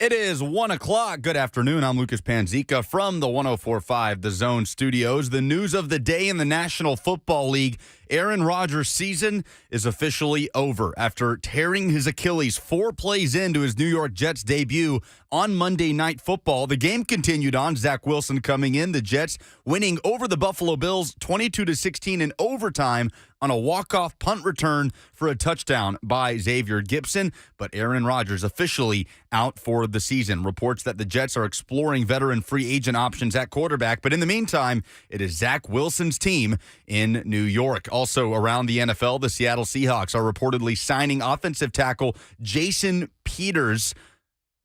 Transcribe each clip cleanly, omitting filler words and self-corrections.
It is 1 o'clock. Good afternoon. I'm Lucas Panzica from the 104.5 The Zone Studios. The news of the day in the National Football League. Aaron Rodgers' season is officially over after tearing his Achilles 4 plays into his New York Jets debut on Monday Night Football. The game continued on. Zach Wilson coming in. The Jets winning over the Buffalo Bills 22-16 in overtime on a walk-off punt return for a touchdown by Xavier Gipson. But Aaron Rodgers officially out for the season. Reports that the Jets are exploring veteran free agent options at quarterback. But in the meantime, it is Zach Wilson's team in New York. Also around the NFL, the Seattle Seahawks are reportedly signing offensive tackle Jason Peters,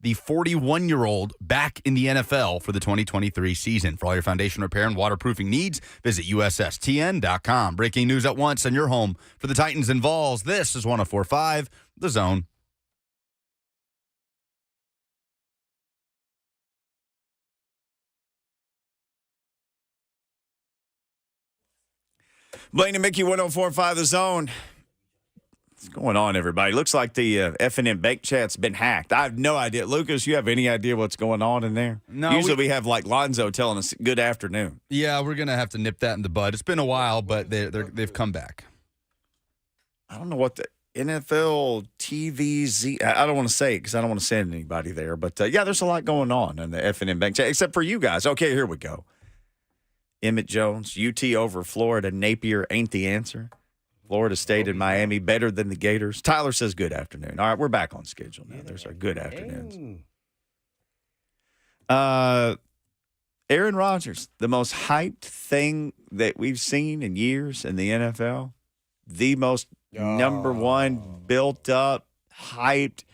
the 41-year-old, back in the NFL for the 2023 season. For all your foundation repair and waterproofing needs, visit USSTN.com. Breaking news at once on your home for the Titans and Vols. This is 104.5 The Zone. Blaine and Mickey, 104.5 The Zone. What's going on, everybody? Looks like the F&M Bake Chat's been hacked. I have no idea. Lucas, you have any idea what's going on in there? No. Usually we have, like, Lonzo telling us good afternoon. Yeah, we're going to have to nip that in the bud. It's been a while, but they've come back. I don't know what the NFL TVZ, I don't want to say it because I don't want to send anybody there. But, yeah, there's a lot going on in the F&M Bake Chat, except for you guys. Okay, here we go. Emmett Jones, UT over Florida. Napier ain't the answer. Florida State and Miami better than the Gators. Tyler says good afternoon. All right, we're back on schedule now. There's our good afternoons. Aaron Rodgers, the most hyped thing that we've seen in years in the NFL. The most number one, built up, hyped.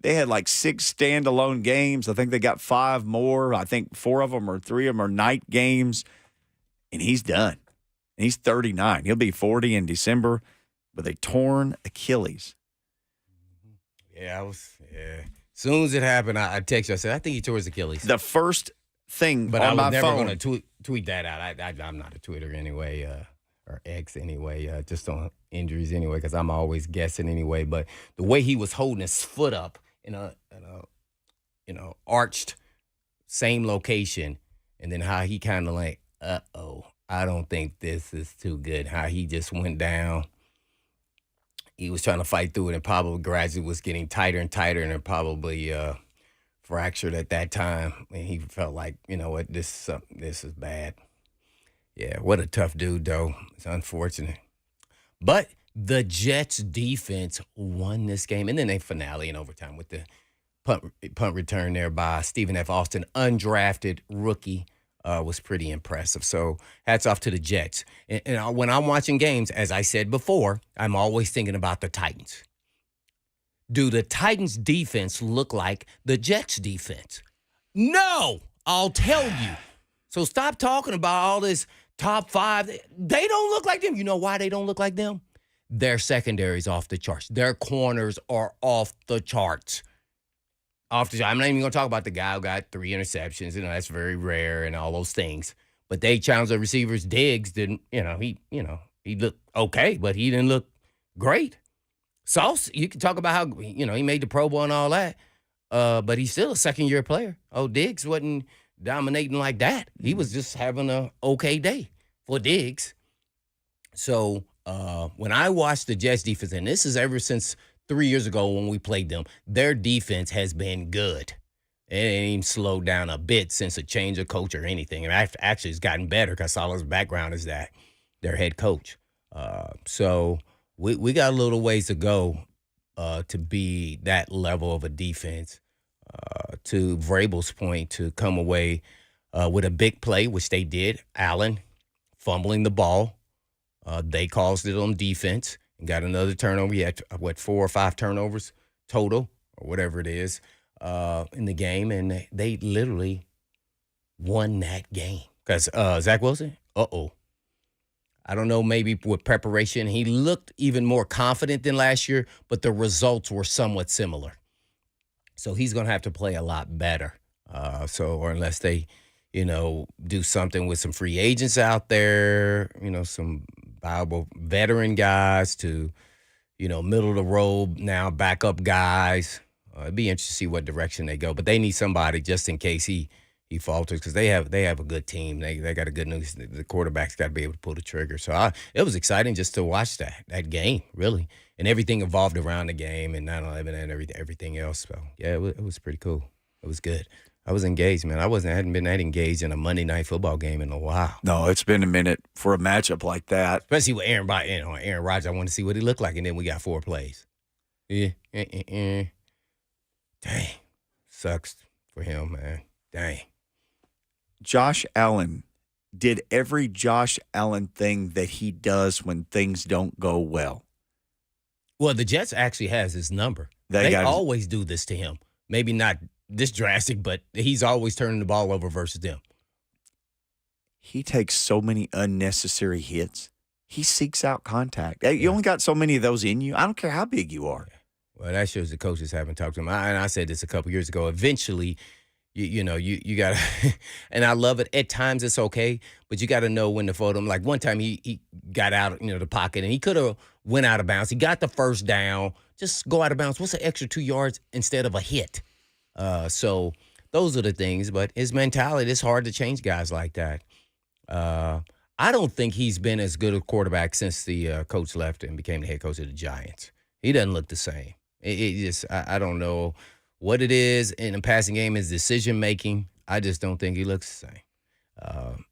They had like 6 standalone games. I think they got 5 more. I think 4 of them or 3 of them are night games. And he's done. And he's 39. He'll be 40 in December with a torn Achilles. Yeah, As soon as it happened, I texted you. I said, I think he tore his Achilles. The first thing but on I was my never phone. going to tweet that out. I'm not a Twitter anyway, or X anyway, just on injuries anyway, because I'm always guessing anyway. But the way he was holding his foot up in a arched same location, and then how he kind of like, I don't think this is too good. How he just went down. He was trying to fight through it and probably gradually was getting tighter and tighter and it probably fractured at that time. And he felt like, you know what, this is bad. Yeah, what a tough dude, though. It's unfortunate. But the Jets defense won this game. And then they finale in overtime with the punt return there by Stephen F. Austin, undrafted rookie. Was pretty impressive. So hats off to the Jets. And when I'm watching games, as I said before, I'm always thinking about the Titans. Do the Titans defense look like the Jets defense? No, I'll tell you. So stop talking about all this top 5. They don't look like them. You know why they don't look like them? Their secondary's off the charts. Their corners are off the charts. I'm not even going to talk about the guy who got 3 interceptions. You know, that's very rare and all those things. But they challenged the receivers. Diggs didn't, he looked okay, but he didn't look great. Sauce, you can talk about how, he made the Pro Bowl and all that. But he's still a second-year player. Diggs wasn't dominating like that. He was just having an okay day for Diggs. So when I watched the Jets defense, and this is ever since 3 years ago when we played them, their defense has been good. It ain't even slowed down a bit since a change of coach or anything. And actually, it's gotten better because Salah's background is that their head coach. So we got a little ways to go to be that level of a defense. To Vrabel's point, to come away with a big play, which they did. Allen fumbling the ball. They caused it on defense. And got another turnover. He had, 4 or 5 turnovers total or whatever it is in the game. And they literally won that game. Because Zach Wilson, I don't know, maybe with preparation, he looked even more confident than last year, but the results were somewhat similar. So he's going to have to play a lot better. Or unless they, do something with some free agents out there, some viable veteran guys to, middle of the road now backup guys. It'd be interesting to see what direction they go. But they need somebody just in case he falters, because they have a good team. They got a good news. The quarterback's got to be able to pull the trigger. So it was exciting just to watch that game, really, and everything evolved around the game and 9/11 and everything else. So yeah, it was pretty cool. It was good. I was engaged, man. I hadn't been that engaged in a Monday night football game in a while. No, it's been a minute for a matchup like that. Especially with Aaron Rodgers. I wanted to see what he looked like, and then we got 4 plays. Yeah. Dang. Sucks for him, man. Dang. Josh Allen did every Josh Allen thing that he does when things don't go well. Well, the Jets actually has his number. They always do this to him. Maybe not this drastic, but he's always turning the ball over versus them. He takes so many unnecessary hits. He seeks out contact. You only got so many of those in you. I don't care how big you are. Well, that shows the coaches haven't talked to him. And I said this a couple years ago. Eventually, you got to – and I love it. At times it's okay, but you got to know when to fold him. Like one time he got out, the pocket, and he could have went out of bounds. He got the first down. Just go out of bounds. What's the extra 2 yards instead of a hit? So those are the things. But his mentality, it's hard to change guys like that. I don't think he's been as good a quarterback since the coach left and became the head coach of the Giants. He doesn't look the same. I don't know what it is in the passing game, his decision-making. I just don't think he looks the same.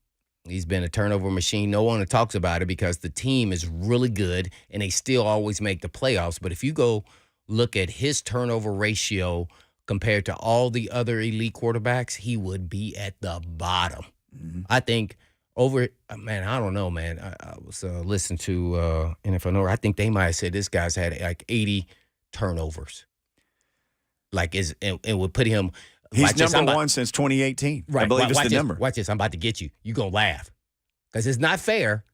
He's been a turnover machine. No one talks about it because the team is really good and they still always make the playoffs. But if you go look at his turnover ratio compared to all the other elite quarterbacks, he would be at the bottom. Mm-hmm. I think I don't know, man. I was listening to NFL Network. I think they might have said this guy's had like 80 turnovers. It would put him. He's number one since 2018. Right. I believe it's the number. Watch this. I'm about to get you. You're going to laugh. Because it's not fair.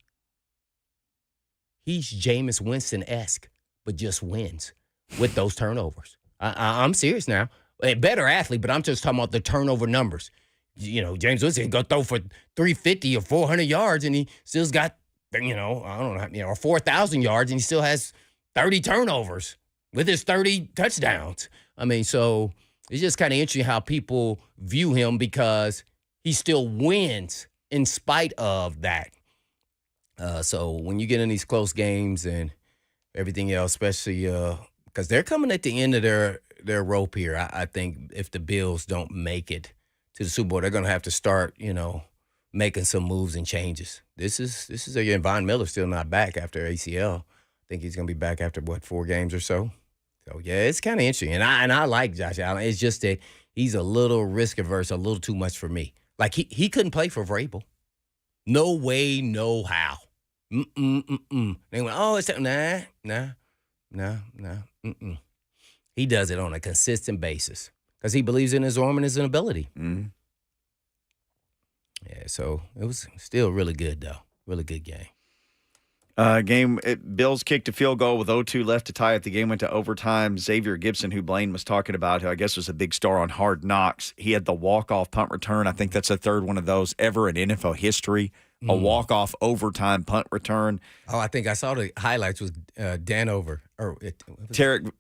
He's Jameis Winston-esque, but just wins with those turnovers. I'm serious now. A better athlete, but I'm just talking about the turnover numbers. James Winston can go throw for 350 or 400 yards, and he still's got, I don't know, or 4,000 yards, and he still has 30 turnovers with his 30 touchdowns. I mean, so it's just kind of interesting how people view him because he still wins in spite of that. So when you get in these close games and everything else, especially because they're coming at the end of their rope here, I think if the Bills don't make it to the Super Bowl, they're going to have to start, making some moves and changes. This is Von Miller's still not back after ACL. I think he's going to be back after, 4 games or so. So, yeah, it's kind of interesting. And I like Josh Allen. It's just that he's a little risk-averse, a little too much for me. Like, he couldn't play for Vrabel. No way, no how. They went, it's nah. He does it on a consistent basis because he believes in his arm and his ability. Mm-hmm. Yeah, so it was still really good, though. Really good game. Bills kicked a field goal with 0-2 left to tie it. The game went to overtime. Xavier Gibson, who Blaine was talking about, who I guess was a big star on Hard Knocks, he had the walk-off punt return. I think that's the third one of those ever in NFL history. A walk-off overtime punt return. Oh, I think I saw the highlights with Danover. Tamarick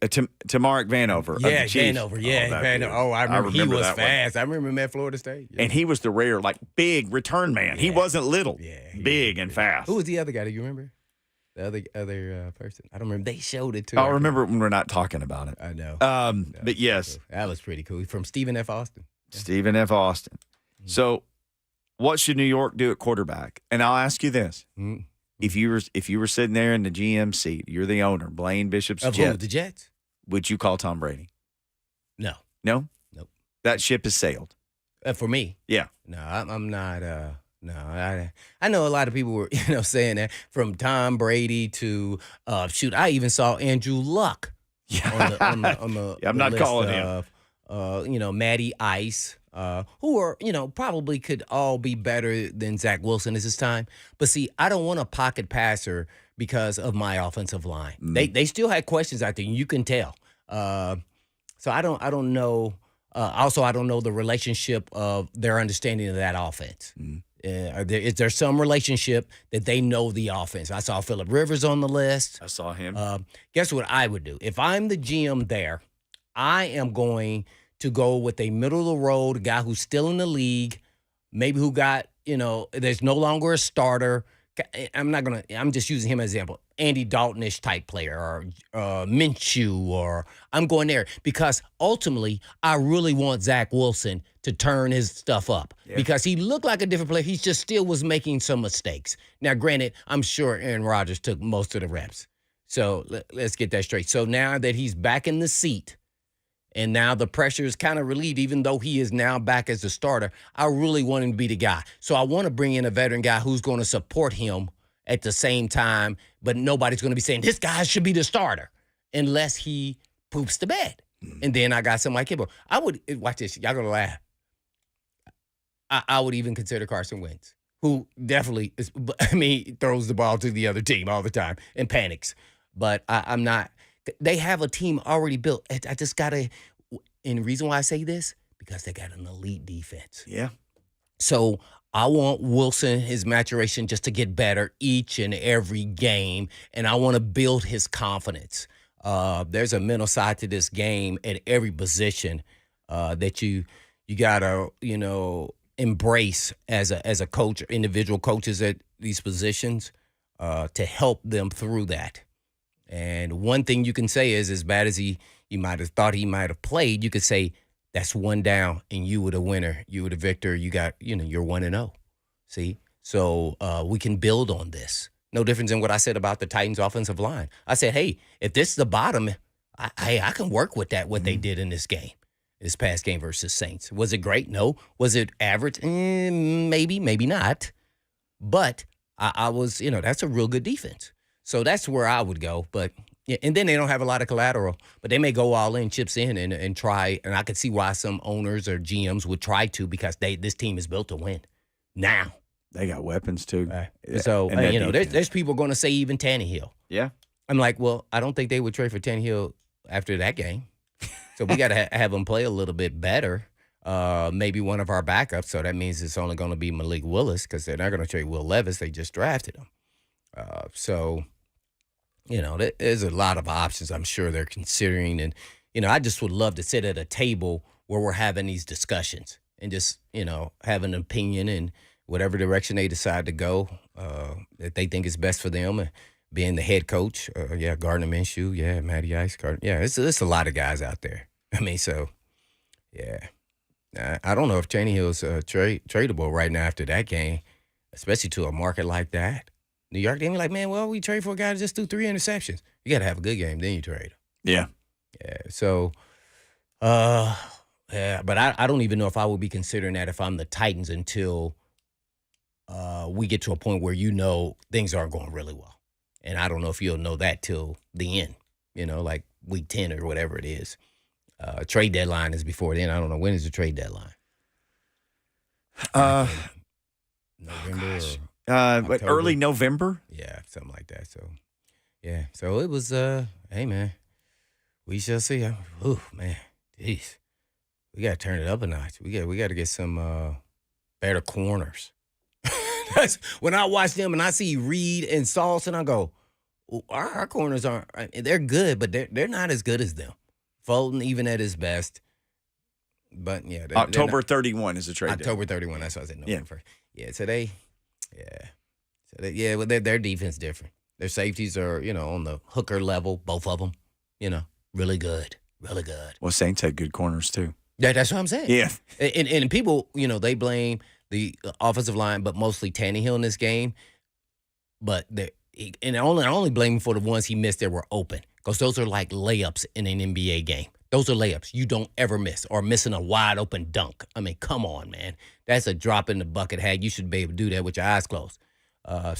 Vanover. Yeah, Vanover. Yeah, Vanover. Oh, I remember he was fast. I remember him at Florida State. Yeah. And he was the rare, big return man. Yeah. He wasn't little. Yeah, big and fast. Who was the other guy? Do you remember? The other person. I don't remember. They showed it, too. I'll remember when we're not talking about it. I know. But yes. Cool. That was pretty cool. From Stephen F. Austin. Yeah. Stephen F. Austin. Mm-hmm. So, what should New York do at quarterback? And I'll ask you this. Mm-hmm. If you were sitting there in the GM seat, you're the owner, Blaine Bishop's Jets. Who, the Jets? Would you call Tom Brady? No. No? Nope. That ship has sailed. For me? Yeah. No, I'm not. No, I know a lot of people were, saying that from Tom Brady to I even saw Andrew Luck. Yeah. On the I'm not calling him. Matty Ice. Who are, probably could all be better than Zach Wilson at this time. But see, I don't want a pocket passer because of my offensive line. They still had questions out there, and you can tell. So I don't know. Also, I don't know the relationship of their understanding of that offense. Is there some relationship that they know the offense? I saw Phillip Rivers on the list. I saw him. Guess what I would do? If I'm the GM there, I am going to go with a middle of the road guy who's still in the league, maybe who got, there's no longer a starter. I'm just using him as an example. Andy Dalton-ish type player or Minshew, or I'm going there because ultimately I really want Zach Wilson to turn his stuff up because he looked like a different player. He just still was making some mistakes. Now, granted, I'm sure Aaron Rodgers took most of the reps. So let's get that straight. So now that he's back in the seat and now the pressure is kind of relieved, even though he is now back as the starter, I really want him to be the guy. So I want to bring in a veteran guy who's going to support him at the same time, but nobody's going to be saying, this guy should be the starter unless he poops the bed. And then I got somebody like Kibble. I would, watch this, y'all going to laugh. I would even consider Carson Wentz, who definitely throws the ball to the other team all the time and panics. But I'm not. They have a team already built. I just got to, and the reason why I say this, because they got an elite defense. Yeah. So I want Wilson, his maturation, just to get better each and every game, and I want to build his confidence. There's a mental side to this game at every position that you got to, embrace as a coach, individual coaches at these positions to help them through that. And one thing you can say is, as bad as you might have thought he might have played, you could say that's one down and you were the winner, you were the victor. You got, you're 1-0. See, so we can build on this. No difference in what I said about the Titans' offensive line. I said, hey, if this is the bottom, I can work with that. What they did in this past game versus Saints. Was it great? No. Was it average? Maybe, maybe not. But I was, that's a real good defense. So that's where I would go. But yeah, and then they don't have a lot of collateral, but they may go all in, chips in, and try. And I could see why some owners or GMs would try to, because this team is built to win. Now they got weapons too. So there's people going to say even Tannehill. Yeah, I'm like, well, I don't think they would trade for Tannehill after that game. So we got to have him play a little bit better. Maybe one of our backups. So that means it's only going to be Malik Willis, because they're not going to trade Will Levis. They just drafted him. There's a lot of options I'm sure they're considering. And, I just would love to sit at a table where we're having these discussions and just, have an opinion in whatever direction they decide to go, that they think is best for them. And being the head coach, Gardner Minshew, Matty Ice, it's a lot of guys out there. I don't know if Tannehill's tradable right now after that game, especially to a market like that. New York, they be like, man, well, we trade for a guy that just threw 3 interceptions. You got to have a good game, then you trade him. Yeah. Yeah. So, but I don't even know if I would be considering that if I'm the Titans until we get to a point where things aren't going really well. And I don't know if you'll know that till the end, like week 10 or whatever it is. Trade deadline is before then. I don't know. When is the trade deadline? November but early November? Yeah, something like that. So, yeah. So it was, hey, man, we shall see. Oh, man, jeez. We got to turn it up a notch. We got to get some better corners. That's when I watch them and I see Reed and Sauce, and I go, our corners aren't, they're good, but they're not as good as them. Fulton, even at his best. But, yeah. October 31 is the trade October 31, that's what I said. November 1st. Yeah, today. Yeah. So well, their defense different. Their safeties are, on the hooker level, both of them, really good. Really good. Well, Saints had good corners too. Yeah, that's what I'm saying. Yeah. And people, they blame the offensive line, but mostly Tannehill in this game. But I only blame him for the ones he missed that were open, because those are like layups in an NBA game. Those are layups you don't ever miss, or missing a wide open dunk. I mean, come on, man. That's a drop in the bucket, Hag. You should be able to do that with your eyes closed. I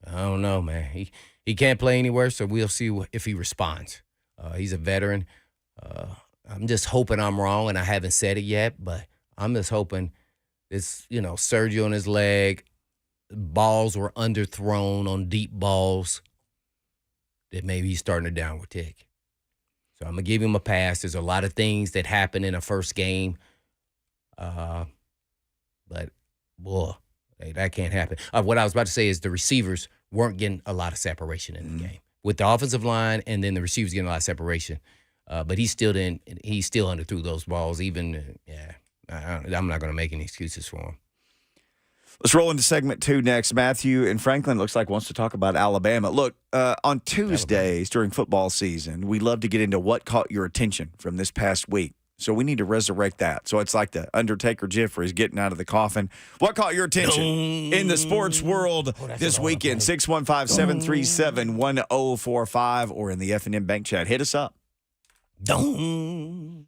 don't know, man. He can't play anywhere, so we'll see if he responds. He's a veteran. I'm just hoping I'm wrong, and I haven't said it yet, but I'm just hoping this, surgery on his leg, balls were underthrown on deep balls, that maybe he's starting a downward tick. So I'm going to give him a pass. There's a lot of things that happen in a first game. But, boy, that can't happen. What I was about to say is the receivers weren't getting a lot of separation in the game. with the offensive line, and then the receivers getting a lot of separation. But he still didn't. He still underthrew those balls. Even I'm not going to make any excuses for him. Let's roll into segment 2 next. Matthew and Franklin looks like wants to talk about Alabama. Look, on Tuesdays during football season, we love to get into what caught your attention from this past week. So we need to resurrect that. So it's like the Undertaker gif where he's getting out of the coffin. What caught your attention in the sports world this weekend? 615-737-1045 or in the F&M Bank chat. Hit us up. Dong.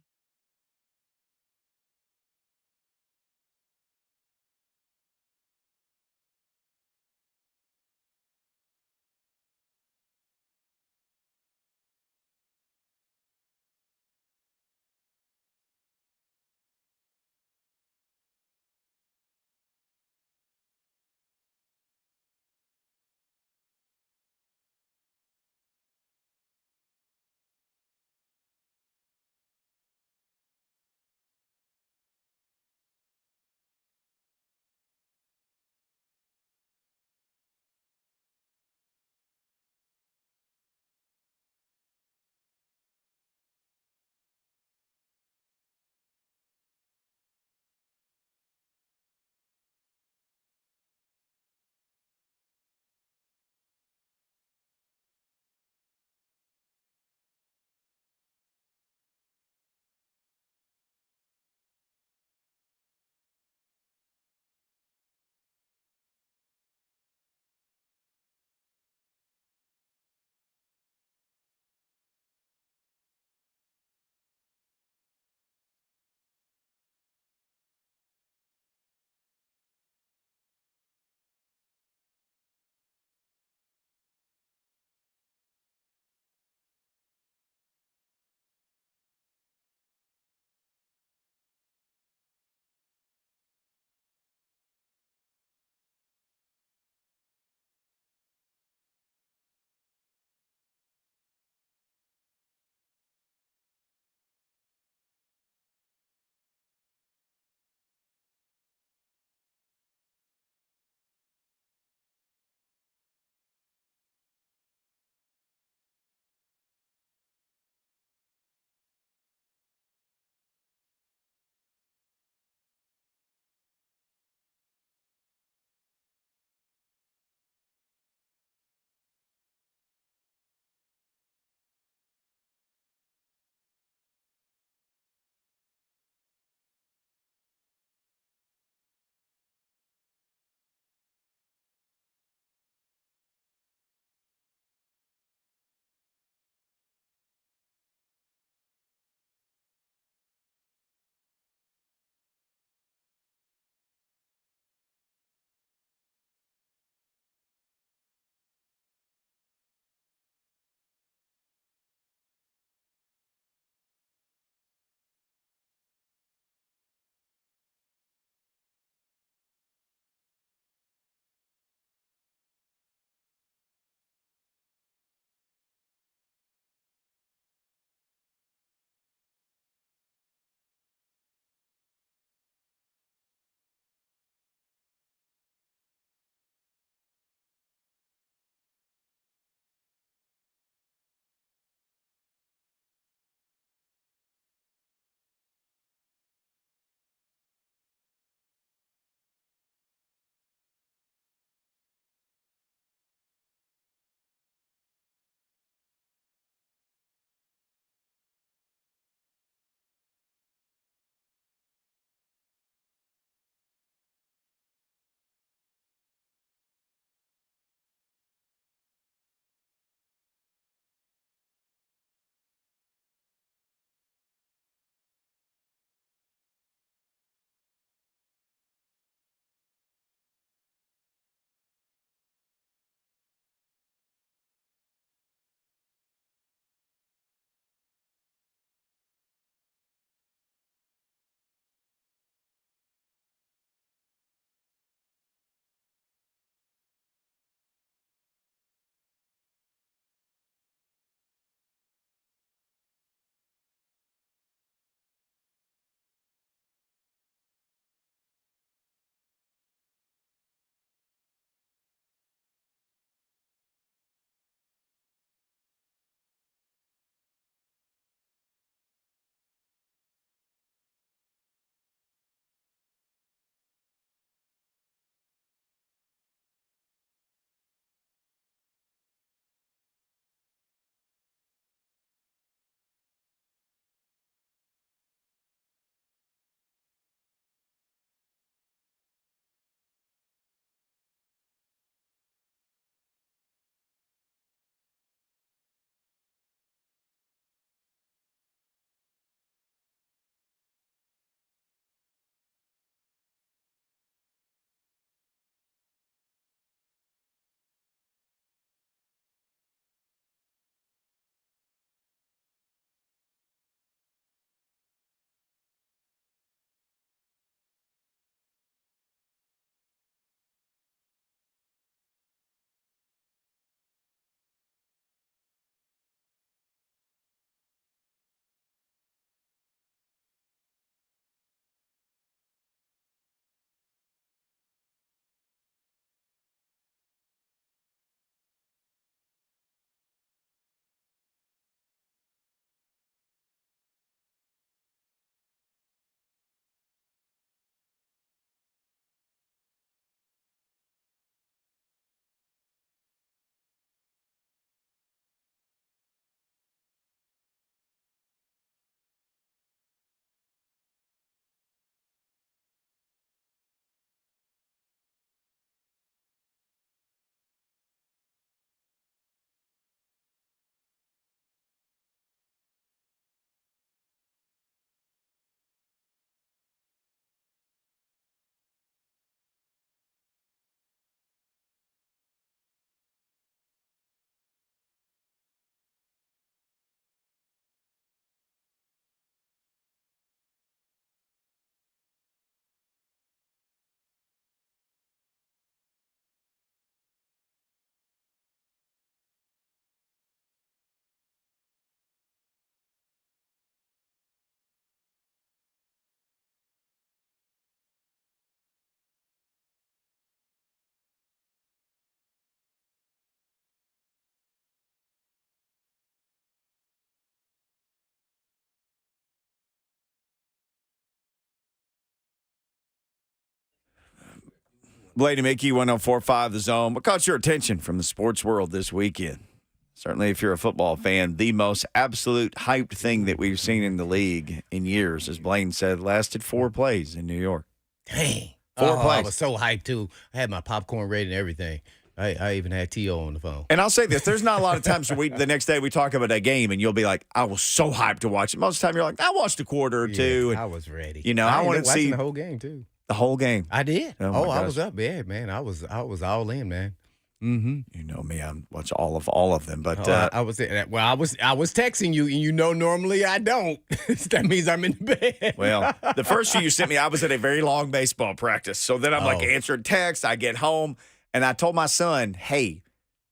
Blaine and Mickey, 104.5 The Zone. What caught your attention from the sports world this weekend? Certainly, if you're a football fan, the most absolute hyped thing that we've seen in the league in years, as Blaine said, lasted 4 plays in New York. Dang. 4 plays. I was so hyped, too. I had my popcorn ready and everything. I even had T.O. on the phone. And I'll say this, there's not a lot of times where the next day we talk about a game and you'll be like, I was so hyped to watch it. Most of the time you're like, I watched a quarter or two. And, I was ready. You know, I wanted to see the whole game, too. The whole game. I did. Oh, I was up. Yeah, man. I was all in, man. Mm-hmm. You know me, I watch all of them. But I was texting you, and you know normally I don't. That means I'm in bed. Well, the first few you sent me, I was at a very long baseball practice. So then I'm like answering texts. I get home, and I told my son, hey,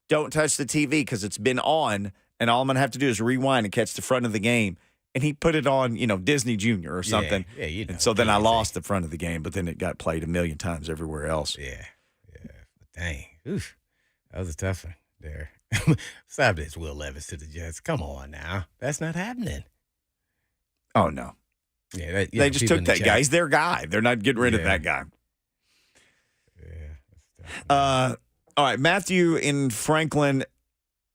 don't touch the TV because it's been on, and all I'm going to have to do is rewind and catch the front of the game. And he put it on, Disney Junior or something. Yeah, and so then I lost the front of the game, but then it got played a million times everywhere else. Yeah. Dang. Oof. That was a tough one there. Stop this, Will Levis to the Jets. Come on now. That's not happening. Oh, no. Yeah, they just took that guy. He's their guy. They're not getting rid of that guy. Yeah. All right, Matthew in Franklin,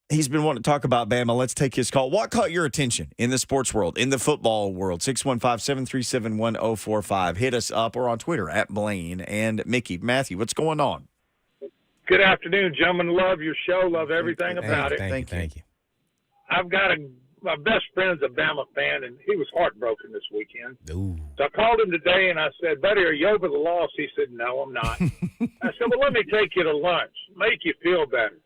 he's been wanting to talk about Bama. Let's take his call. What caught your attention in the sports world, in the football world? 615-737-1045. Hit us up or on Twitter at Blaine and Mickey. Matthew, what's going on? Good afternoon, gentlemen. Love your show. Love everything about it. Thank you. I've got my best friend's a Bama fan, and he was heartbroken this weekend. Ooh. So I called him today, and I said, buddy, are you over the loss? He said, no, I'm not. I said, well, let me take you to lunch, make you feel better.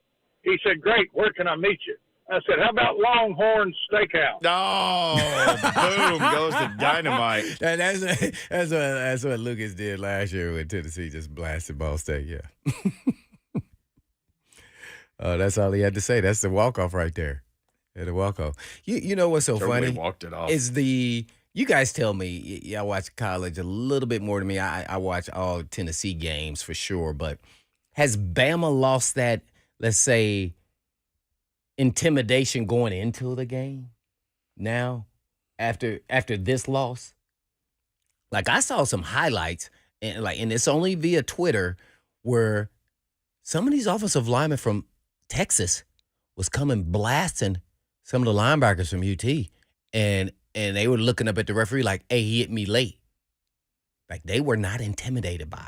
He said, great, where can I meet you? I said, how about Longhorn Steakhouse? Oh, boom, goes the dynamite. That's what Lucas did last year when Tennessee just blasted Ball State, yeah. That's all he had to say. That's the walk-off right there. Yeah, the walk-off. You know what's so funny? Walked it off. Is you guys tell me, I watch college a little bit more than me. I watch all Tennessee games for sure, but has Bama lost that, let's say, intimidation going into the game now after this loss? Like, I saw some highlights, and it's only via Twitter, where some of these offensive linemen from Texas was coming blasting some of the linebackers from UT, and they were looking up at the referee like, hey, he hit me late. Like, they were not intimidated by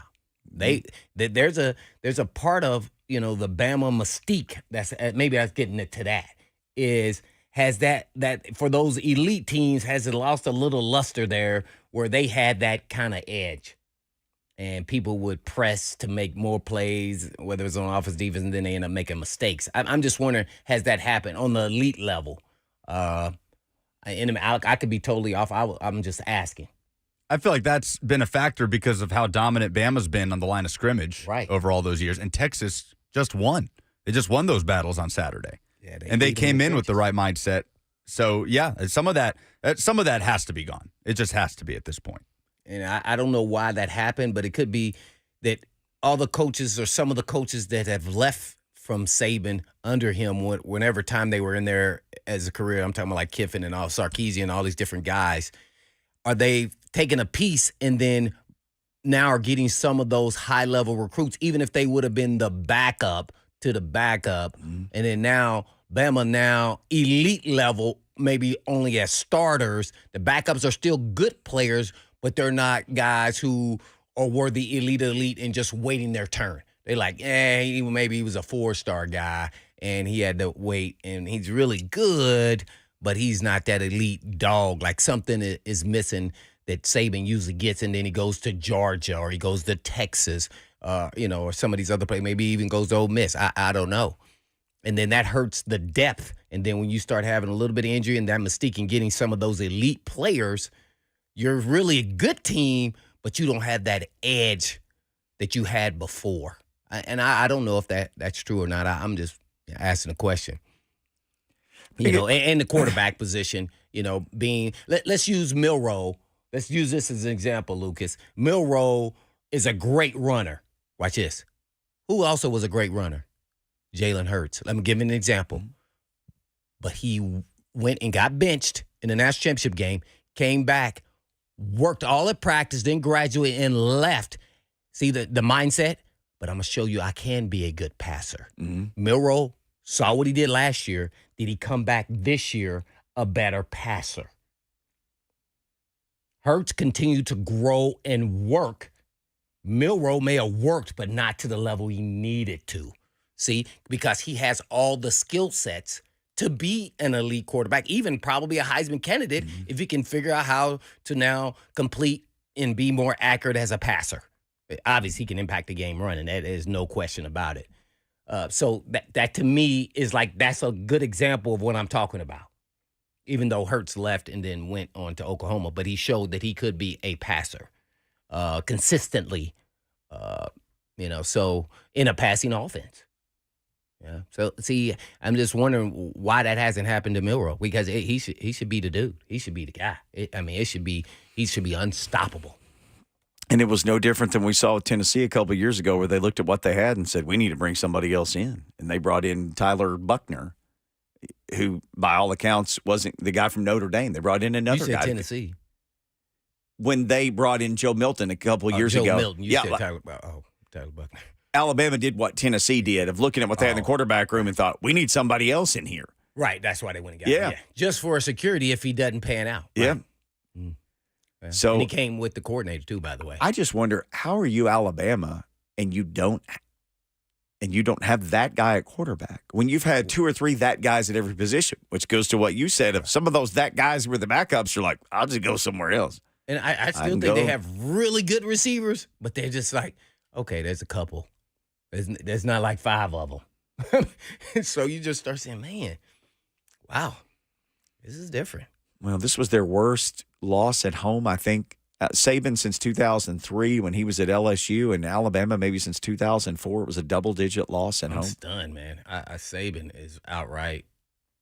him. There's a part of, the Bama mystique that's, maybe I was getting to that, has that for those elite teams, has it lost a little luster there where they had that kind of edge? And people would press to make more plays, whether it's on offense, defense, and then they end up making mistakes. I'm just wondering, has that happened on the elite level? I could be totally off. I'm just asking. I feel like that's been a factor because of how dominant Bama's been on the line of scrimmage over all those years. And Texas just won. They just won those battles on Saturday. Yeah, they came in with the right mindset. So, yeah, some of that has to be gone. It just has to be at this point. And I don't know why that happened, but it could be that all the coaches or some of the coaches that have left from Saban under him, whenever time they were in there as a career, I'm talking about like Kiffin and all Sarkisian, all these different guys, are they taking a piece and then now are getting some of those high-level recruits, even if they would have been the backup to the backup, and then now Bama now elite level, maybe only as starters. The backups are still good players, but they're not guys who were the elite and just waiting their turn. They're like, maybe he was a 4-star guy and he had to wait, and he's really good, but he's not that elite dog. Like, something is missing that Saban usually gets, and then he goes to Georgia or he goes to Texas, or some of these other places, maybe even goes to Ole Miss. I don't know. And then that hurts the depth. And then when you start having a little bit of injury and that mystique and getting some of those elite players, you're really a good team, but you don't have that edge that you had before. And I don't know if that's true or not. I'm just asking a question. And the quarterback position, let's use Milroe. Let's use this as an example, Lucas. Milroe is a great runner. Watch this. Who also was a great runner? Jalen Hurts. Let me give you an example. But he went and got benched in the national championship game, came back, worked all at practice, then graduated and left. See the mindset? but I'm going to show you I can be a good passer. Mm-hmm. Milroe saw what he did last year. Did he come back this year a better passer? Hurts continued to grow and work. Milroe may have worked, but not to the level he needed to. See, because he has all the skill sets to be an elite quarterback, even probably a Heisman candidate, if he can figure out how to now complete and be more accurate as a passer. Obviously, he can impact the game running. That is no question about it. So that to me is like that's a good example of what I'm talking about. Even though Hurts left and then went on to Oklahoma, but he showed that he could be a passer consistently, so in a passing offense. Yeah. So, see, I'm just wondering why that hasn't happened to Milroe, because he should be the dude. He should be the guy. He should be unstoppable. And it was no different than we saw with Tennessee a couple of years ago, where they looked at what they had and said, we need to bring somebody else in. And they brought in Tyler Buckner, who, by all accounts, wasn't the guy from Notre Dame. They brought in another You said guy. Tennessee. When they brought in Joe Milton a couple of years Joe ago. Milton. You said Tyler Buckner. Alabama did what Tennessee did of looking at what they had in the quarterback room and thought, we need somebody else in here. Right. That's why they went and got him. Yeah. Just for security if he doesn't pan out. Right? Yeah. Yeah. So, and he came with the coordinator, too, by the way. I just wonder, how are you Alabama and you don't have that guy at quarterback when you've had two or three that guys at every position, which goes to what you said. If some of those that guys were the backups, you're like, I'll just go somewhere else. And I still think they have really good receivers, but they're just like, okay, there's a couple. There's not like five of them. So you just start saying, man, wow, this is different. Well, this was their worst loss at home, I think. Saban since 2003 when he was at LSU, and Alabama maybe since 2004. It was a double-digit loss at home. I'm stunned, man. Saban is outright.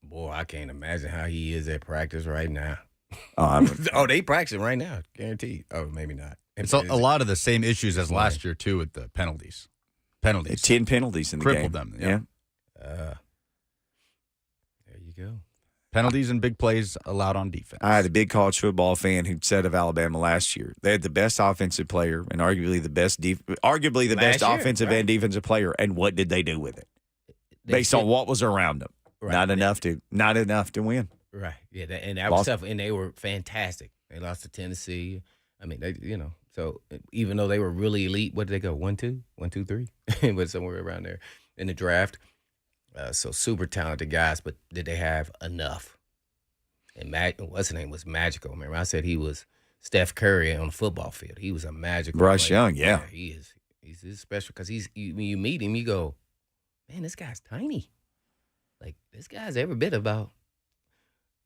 Boy, I can't imagine how he is at practice right now. They practicing right now, guaranteed. Oh, maybe not. It's a lot of the same issues as last year, too, with the penalties. 10 penalties in the Crippled game. them, yeah. There you go. Penalties and big plays allowed on defense. I had a big college football fan who said of Alabama last year, they had the best offensive player and arguably the best offensive and defensive player. And what did they do with it? Based on what was around them, not enough to win. Right. Yeah, and that was tough. And they were fantastic. They lost to Tennessee. I mean, so even though they were really elite, what did they go? 1-2, 1-2-3, but somewhere around there in the draft. So super talented guys, but did they have enough? And what's his name was magical. Remember, I said he was Steph Curry on the football field. He was a magical Bryce player. Young, yeah. He is. He's special because when you meet him, you go, man, this guy's tiny. Like, this guy's every bit about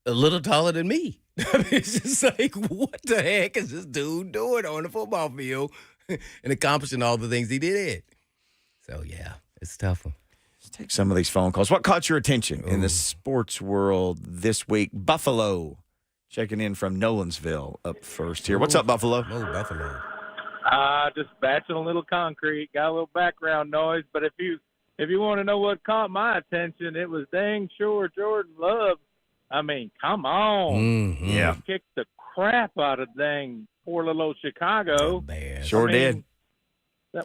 a little taller than me. It's just like, what the heck is this dude doing on the football field and accomplishing all the things he did? So, yeah, it's a tough one. Let's take some of these phone calls. What caught your attention in the sports world this week? Buffalo checking in from Nolensville up first here. What's up, Buffalo? Oh, Buffalo. Just batching a little concrete. Got a little background noise, but if you want to know what caught my attention, it was dang sure Jordan Love. I mean, come on. Mm-hmm. Yeah. He kicked the crap out of dang poor little old Chicago. Sure did.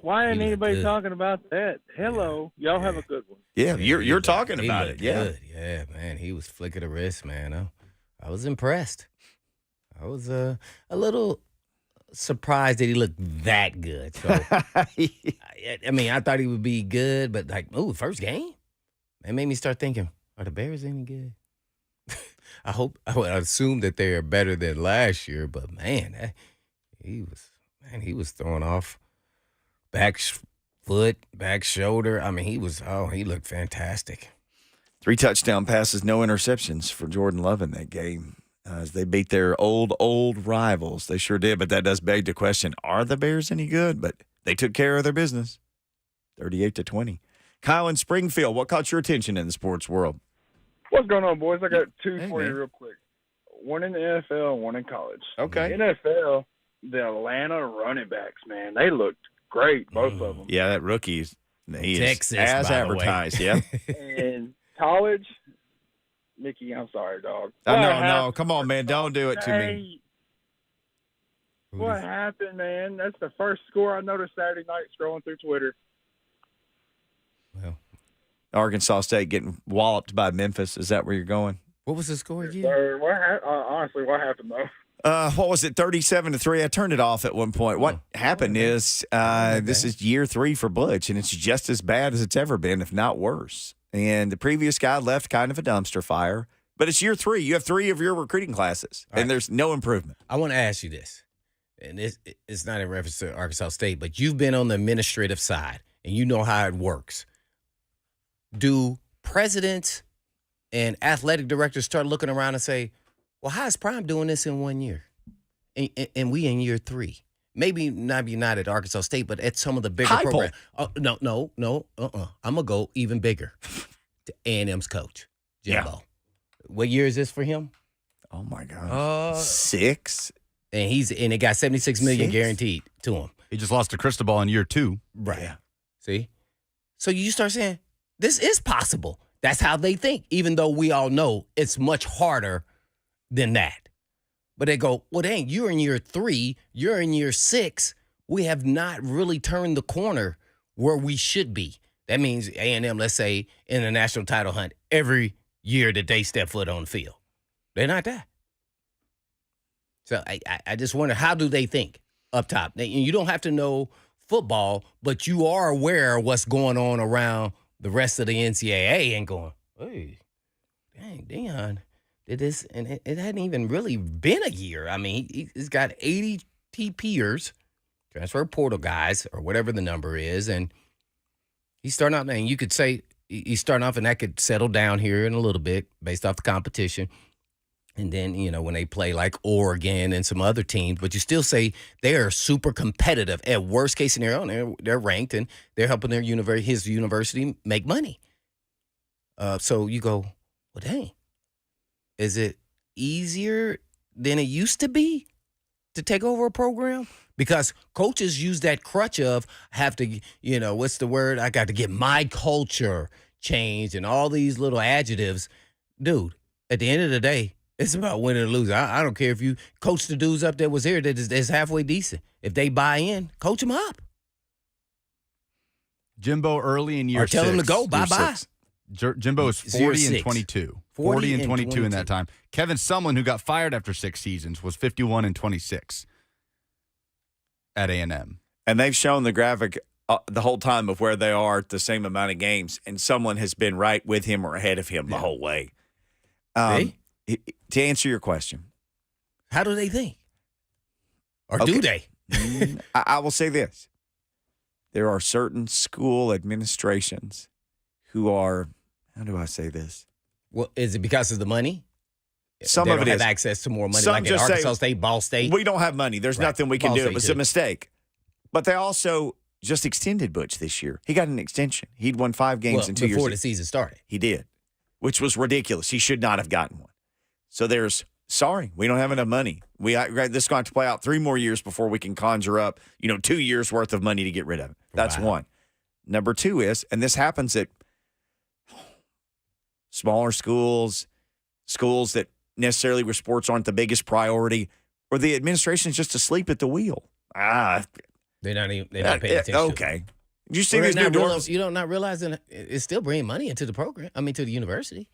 Why ain't anybody talking about that? Hello. Y'all have a good one. Yeah, you're talking about it. Yeah. Good. Yeah, man. He was flicking the wrist, man. I was impressed. I was a little surprised that he looked that good. So, I mean, I thought he would be good, but first game? It made me start thinking, are the Bears any good? I would assume that they are better than last year, but man, he was throwing off back foot, back shoulder. I mean, he looked fantastic. 3 touchdown passes, no interceptions for Jordan Love in that game as they beat their old rivals. They sure did, but that does beg the question, are the Bears any good? But they took care of their business, 38-20. Kyle in Springfield, what caught your attention in the sports world? What's going on, boys? I got two for man. you real quick. One in the NFL and one in college. Okay. NFL, the Atlanta running backs, man, they looked great, both of them. Yeah, that rookie, he Texas, is as by the way. advertised, yeah. And college, Mickey, I'm sorry, dog. No, come on, man. Don't do it to me. What happened, man? That's the first score I noticed Saturday night scrolling through Twitter. Well, Arkansas State getting walloped by Memphis. Is that where you're going? what was the score again? Sir, honestly, what happened though? What was it, 37-3? I turned it off at one point. What happened is this is year 3 for Butch, and it's just as bad as it's ever been, if not worse. And the previous guy left kind of a dumpster fire, but it's year 3. You have 3 of your recruiting classes, and there's no improvement. I want to ask you this, and it's not in reference to Arkansas State, but you've been on the administrative side, and you know how it works. Do presidents and athletic directors start looking around and say, well, how is Prime doing this in 1 year? And we in year 3. Maybe not at Arkansas State, but at some of the bigger Heupel. programs. Oh, no. I'm going to go even bigger to A&M's coach, Jimbo. Yeah. What year is this for him? Oh, my gosh. 6? And it got $76 million 6? guaranteed to him. He just lost to Cristobal in year 2. Right. Yeah. See? So you start saying, this is possible. That's how they think, even though we all know it's much harder than that. But they go, well, dang, you're in year 3, you're in year 6. We have not really turned the corner where we should be. That means A&M, let's say, in the national title hunt every year that they step foot on the field. They're not that. So I just wonder, how do they think up top? You don't have to know football, but you are aware of what's going on around the rest of the NCAA and going, hey, dang, Deion did this, and it hadn't even really been a year. I mean, he's got 80 TPers, transfer portal guys, or whatever the number is, and he's starting out, and you could say he's starting off, and that could settle down here in a little bit based off the competition. And then, when they play like Oregon and some other teams, but you still say they are super competitive. At worst case scenario, they're ranked, and they're helping his university make money. So you go, well, dang. Is it easier than it used to be to take over a program? Because coaches use that crutch of have to, what's the word? I got to get my culture changed and all these little adjectives. Dude, at the end of the day, it's about winning or losing. I don't care if you coach the dudes up there was here that is halfway decent. If they buy in, coach them up. Jimbo early in year 6. Or tell them to go, bye-bye. Jimbo is 40 and 6. 22. 40 and 22 in that time. Kevin Sumlin, who got fired after 6 seasons, was 51 and 26 at A&M. And they've shown the graphic the whole time of where they are at the same amount of games, and someone has been right with him or ahead of him the whole way. To answer your question. How do they think? Or do they? I will say this. There are certain school administrations who are, how do I say this? Well, is it because of the money? Some they of don't it have is. access to more money, Some like at just say, Arkansas State, Ball State. We don't have money. There's Right. nothing we can Ball do. State It was too. a mistake. But they also just extended Butch this year. He got an extension. He'd won 5 games in 2 years. Before the season started. He did, which was ridiculous. He should not have gotten one. So sorry, we don't have enough money. This is going to play out 3 more years before we can conjure up, 2 years worth of money to get rid of it. That's one. Number 2 is, and this happens at smaller schools that necessarily where sports aren't the biggest priority, or the administration is just asleep at the wheel. They're not paying attention. Okay. Did you see these new doors? You don't not realizing it's still bringing money into the program. I mean, to the university.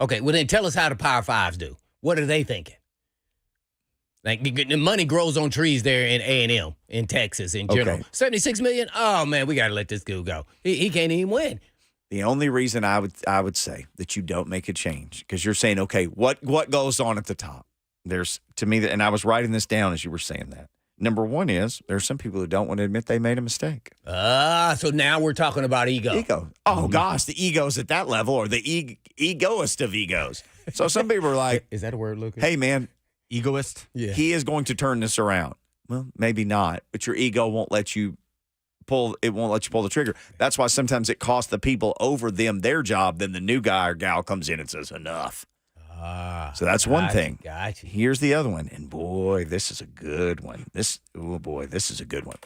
Okay, well then tell us how the Power Fives do. What are they thinking? Like the money grows on trees there in A&M, in Texas, in general. Okay. $76 million. Oh man, we got to let this dude go. He can't even win. The only reason I would say that you don't make a change, because you're saying, okay, what goes on at the top? There's, to me, and I was writing this down as you were saying that. Number 1 is there's some people who don't want to admit they made a mistake. So now we're talking about ego. Ego. Oh, gosh, the ego's at that level, or the egoist of egos. So some people are like, Is that a word, Lucas? hey, man, Egoist? Yeah. he is going to turn this around. Well, maybe not, but your ego won't let you pull the trigger. That's why sometimes it costs the people over them their job, then the new guy or gal comes in and says, enough. So that's one thing. Gotcha. Here's the other one. And boy, this is a good one. This is a good one.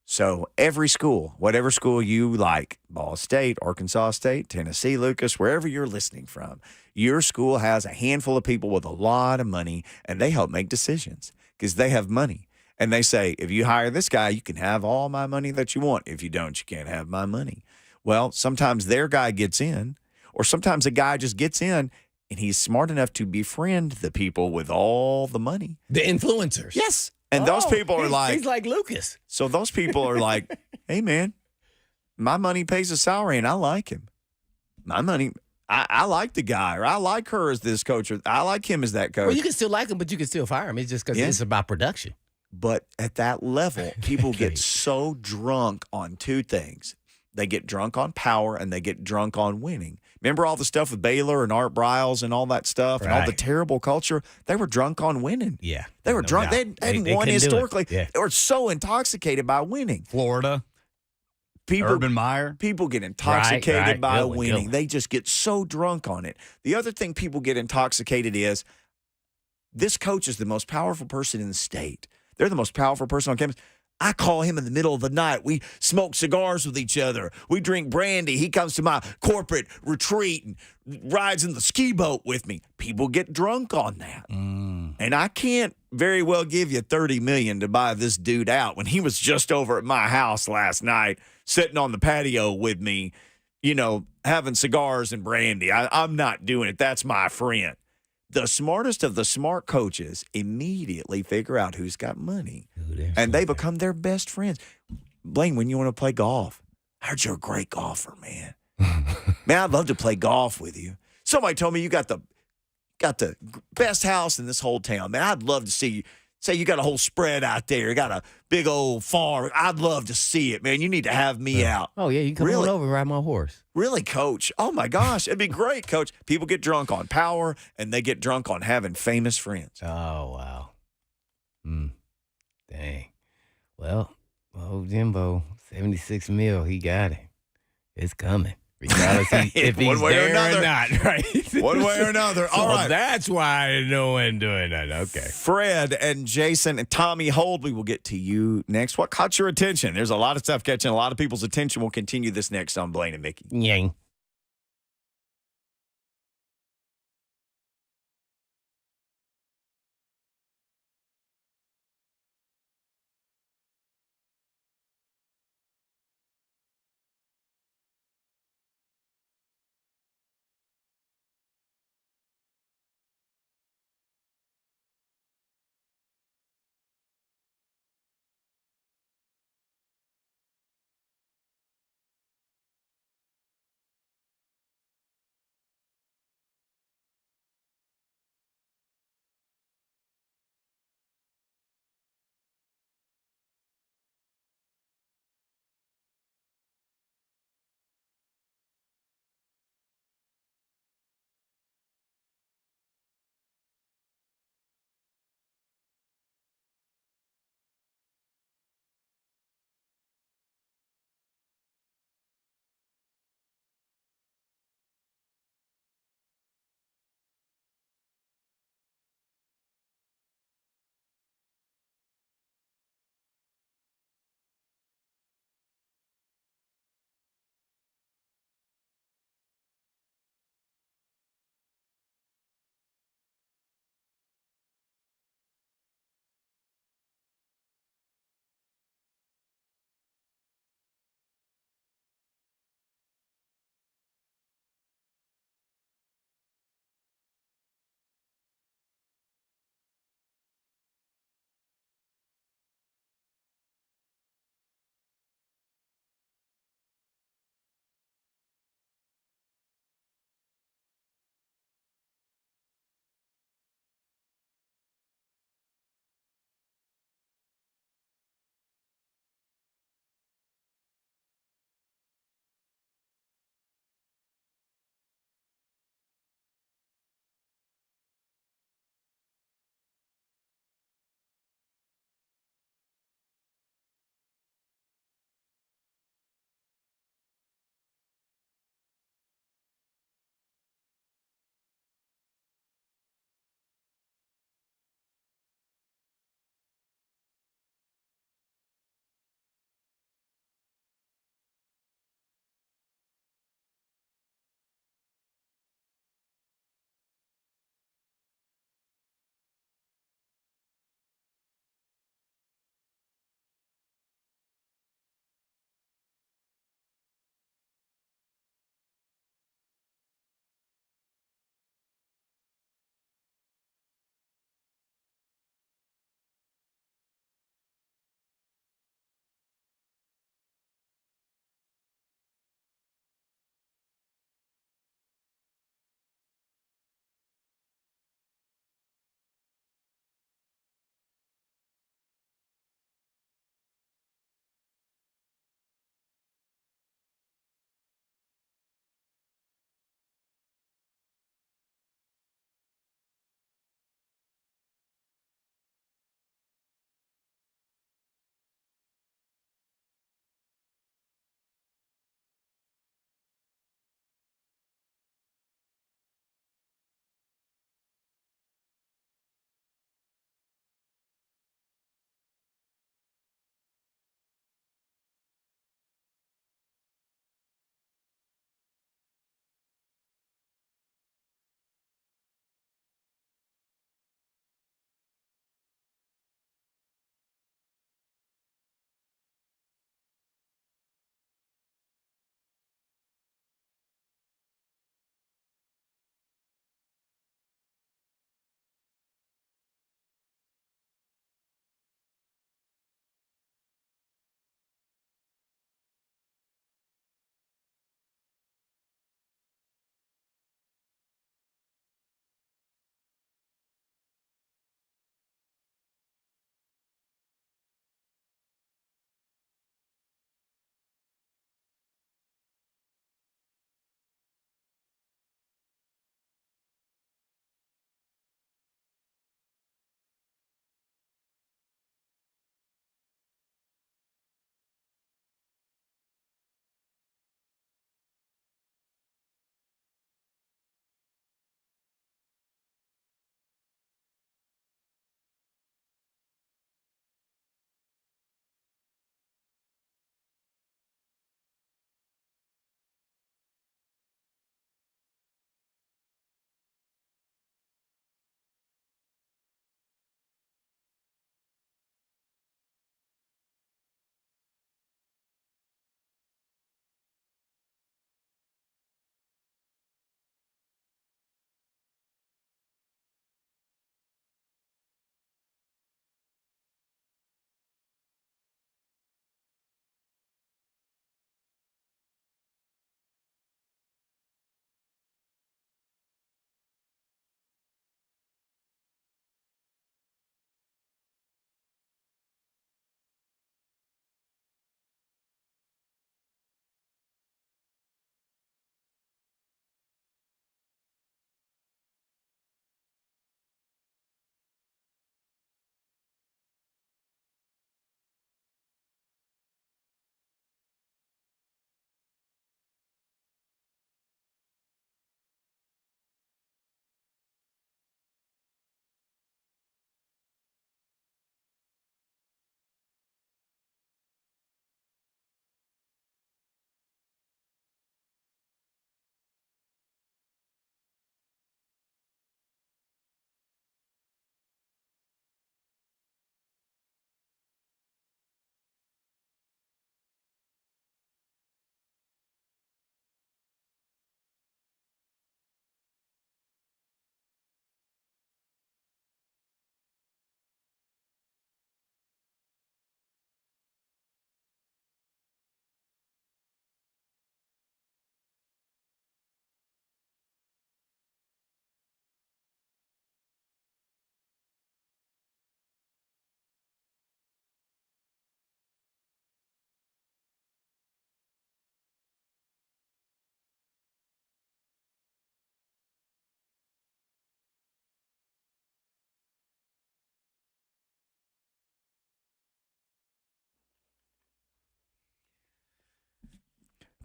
So every school, whatever school you like, Ball State, Arkansas State, Tennessee, Lucas, wherever you're listening from, your school has a handful of people with a lot of money, and they help make decisions because they have money. And they say, if you hire this guy, you can have all my money that you want. If you don't, you can't have my money. Well, sometimes their guy gets in, or sometimes a guy just gets in and he's smart enough to befriend the people with all the money. The influencers. Yes. And those people are he's like Lucas. so those people are like, hey, man, my money pays a salary and I like him. My money, I like the guy, or I like her as this coach, or I like him as that coach. Well, you can still like him, but you can still fire him. It's just because it's about production. But at that level, people get so drunk on two things. They get drunk on power and they get drunk on winning. Remember all the stuff with Baylor and Art Briles and all that stuff and all the terrible culture? They were drunk on winning. Yeah. They were drunk. doubt. They hadn't They won couldn't do it. historically. Yeah. They were so intoxicated by winning. Florida, Urban Meyer. People get intoxicated Right. by Gilman, winning. Gilman. They just get so drunk on it. The other thing people get intoxicated is this coach is the most powerful person in the state. They're the most powerful person on campus. I call him in the middle of the night. We smoke cigars with each other. We drink brandy. He comes to my corporate retreat and rides in the ski boat with me. People get drunk on that. And I can't very well give you $30 million to buy this dude out when he was just over at my house last night, sitting on the patio with me, having cigars and brandy. I'm not doing it. That's my friend. The smartest of the smart coaches immediately figure out who's got money, and they become their best friends. Blaine, when you want to play golf, I heard you're a great golfer, man. Man, I'd love to play golf with you. Somebody told me you got the best house in this whole town. Man, I'd love to see you. Say you got a whole spread out there. You got a big old farm. I'd love to see it, man. You need to have me out. Oh, yeah. You come Really? on over and ride my horse. Really, Coach? Oh, my gosh. It'd be great, Coach. People get drunk on power, and they get drunk on having famous friends. Oh, wow. Dang. Well, Jimbo, 76 mil, he got it. It's coming. Regardless if he's One way or there another. or not, right? One way or another. All right. That's why I know when doing that. Okay. Fred and Jason and Tommy Hold, we will get to you next. What caught your attention? There's a lot of stuff catching a lot of people's attention. We'll continue this next on Blaine and Mickey. Yang.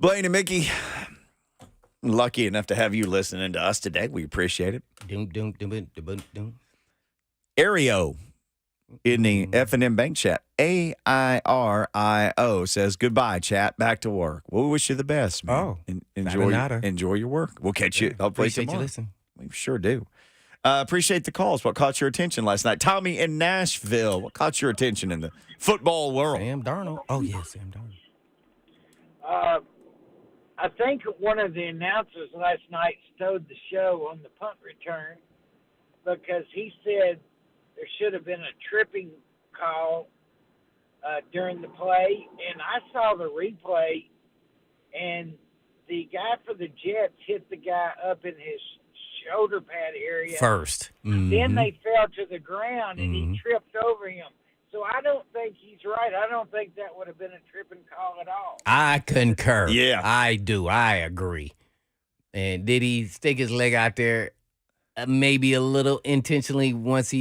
Blaine and Mickey, lucky enough to have you listening to us today. We appreciate it. Doom, doom, doom, doom, doom, doom. Ario in the F&M Bank chat, AIRIO, says, goodbye, chat. Back to work. Well, we wish you the best, man. Oh, enjoy your work. We'll catch you hopefully Appreciate tomorrow. you listening. We sure do. Appreciate the calls. What caught your attention last night? Tommy in Nashville. What caught your attention in the football world? Sam Darnold. Oh, yeah, Sam Darnold. I think one of the announcers last night stowed the show on the punt return because he said there should have been a tripping call during the play. And I saw the replay, and the guy for the Jets hit the guy up in his shoulder pad area. First. Then they fell to the ground, and Mhm. he tripped over him. So I don't think he's right. I don't think that would have been a tripping call at all. I concur. Yeah. I do. I agree. And did he stick his leg out there? Maybe a little intentionally once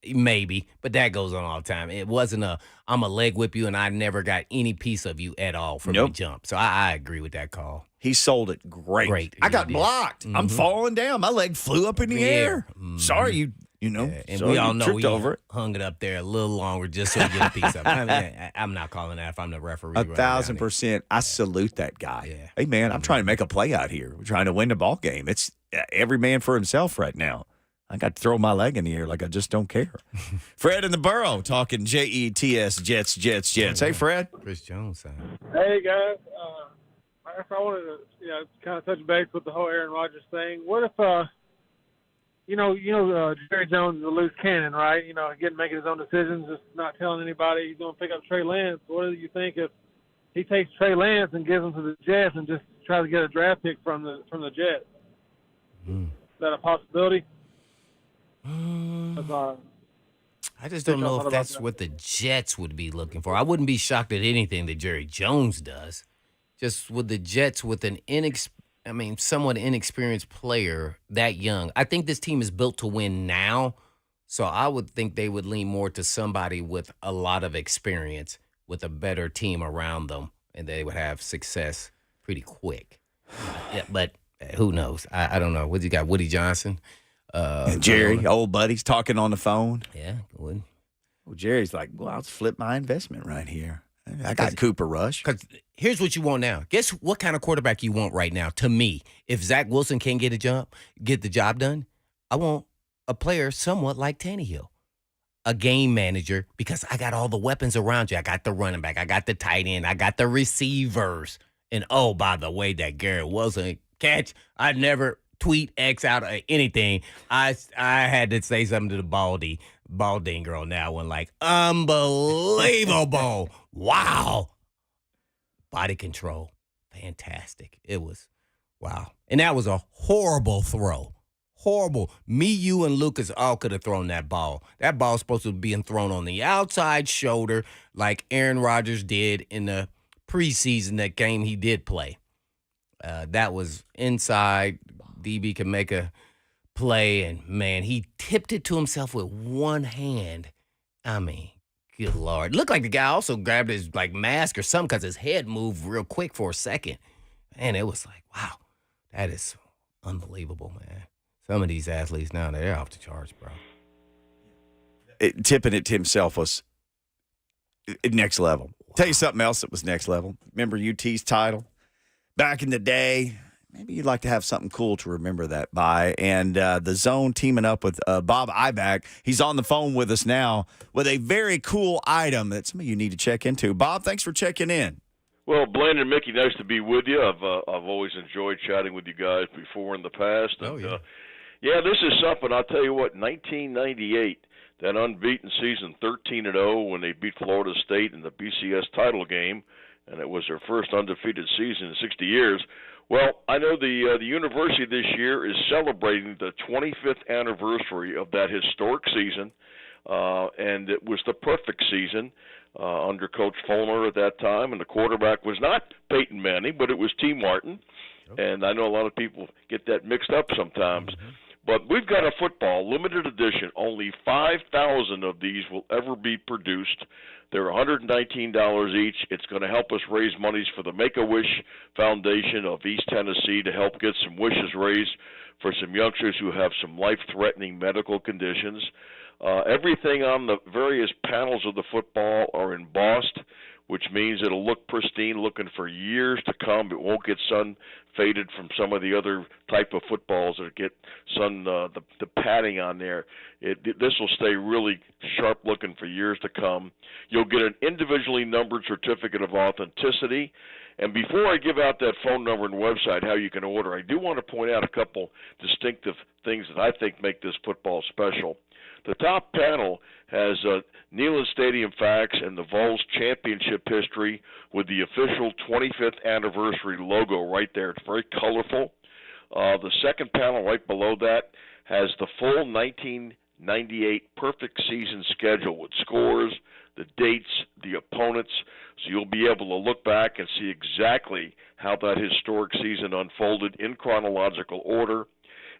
maybe, but that goes on all the time. It wasn't I'm a leg whip you and I never got any piece of you at all from the jump. So I agree with that call. He sold it great. I got He did. blocked. I'm falling down. My leg flew up in the air. Sorry, you know. Yeah, and so we you all know tripped we over it. hung it up there a little longer just so we get a piece of it. I mean, I'm not calling that if I'm the referee. running down 1,000%. I salute that guy. Yeah. Hey, man, I'm trying to make a play out here. We're trying to win the ball game. It's every man for himself right now. I got to throw my leg in the air like I just don't care. Fred in the Borough talking Jets, Jets. Hey, Fred. there. Chris Jones side. Hey guys, I guess I wanted to kind of touch base with the whole Aaron Rodgers thing. What if Jerry Jones is a loose cannon, right? Making his own decisions, just not telling anybody he's going to pick up Trey Lance. What do you think if he takes Trey Lance and gives him to the Jets and just tries to get a draft pick from the Jets? Is that a possibility? I just don't know if that's what the Jets would be looking for. I wouldn't be shocked at anything that Jerry Jones does. Just with the Jets, with an somewhat inexperienced player that young. I think this team is built to win now, so I would think they would lean more to somebody with a lot of experience, with a better team around them, and they would have success pretty quick. Yeah, but who knows? I don't know. What you got? Woody Johnson? Jerry, old buddies, talking on the phone. Yeah, Woody. Well, Jerry's like, well, I'll flip my investment right here. I got Cooper Rush. Because here's what you want now. Guess what kind of quarterback you want right now? To me, if Zach Wilson can't get the job done, I want a player somewhat like Tannehill, a game manager, because I got all the weapons around you. I got the running back, I got the tight end, I got the receivers, and oh, by the way, that Garrett Wilson catch, I'd never tweet X out or anything. I had to say something to the Baldinger on that one, like, unbelievable. Wow. Body control. Fantastic. It was, wow. And that was a horrible throw. Horrible. Me, you, and Lucas all could have thrown that ball. That ball's supposed to be thrown on the outside shoulder like Aaron Rodgers did in the preseason, that game he did play. That was inside. DB could make a play, and, man, he tipped it to himself with one hand. I mean, good Lord. It looked like the guy also grabbed his, mask or something because his head moved real quick for a second. And it was like, wow, that is unbelievable, man. Some of these athletes now, they're off the charts, bro. Tipping it to himself was next level. Wow. Tell you something else that was next level. Remember UT's title? Back in the day, maybe you'd like to have something cool to remember that by. And the Zone teaming up with Bob Ibach. He's on the phone with us now with a very cool item that some of you need to check into. Bob, thanks for checking in. Well, Blaine and Mickey, nice to be with you. I've always enjoyed chatting with you guys before in the past. And, this is something. I'll tell you what, 1998, that unbeaten season, 13-0, when they beat Florida State in the BCS title game, and it was their first undefeated season in 60 years. Well, I know the university this year is celebrating the 25th anniversary of that historic season, and it was the perfect season under Coach Fulmer at that time, and the quarterback was not Peyton Manning, but it was T. Martin, and I know a lot of people get that mixed up sometimes. But we've got a football, limited edition. Only 5,000 of these will ever be produced. They're $119 each. It's going to help us raise monies for the Make-A-Wish Foundation of East Tennessee to help get some wishes raised for some youngsters who have some life-threatening medical conditions. Everything on the various panels of the football are embossed, which means it'll look pristine, looking for years to come. It won't get sun faded from some of the other type of footballs that get sun, the padding on there. This will stay really sharp looking for years to come. You'll get an individually numbered certificate of authenticity. And before I give out that phone number and website, how you can order, I do want to point out a couple distinctive things that I think make this football special. The top panel has Neyland Stadium facts and the Vols championship history with the official 25th anniversary logo right there. It's very colorful. The second panel right below that has the full 1998 perfect season schedule with scores, the dates, the opponents, so you'll be able to look back and see exactly how that historic season unfolded in chronological order.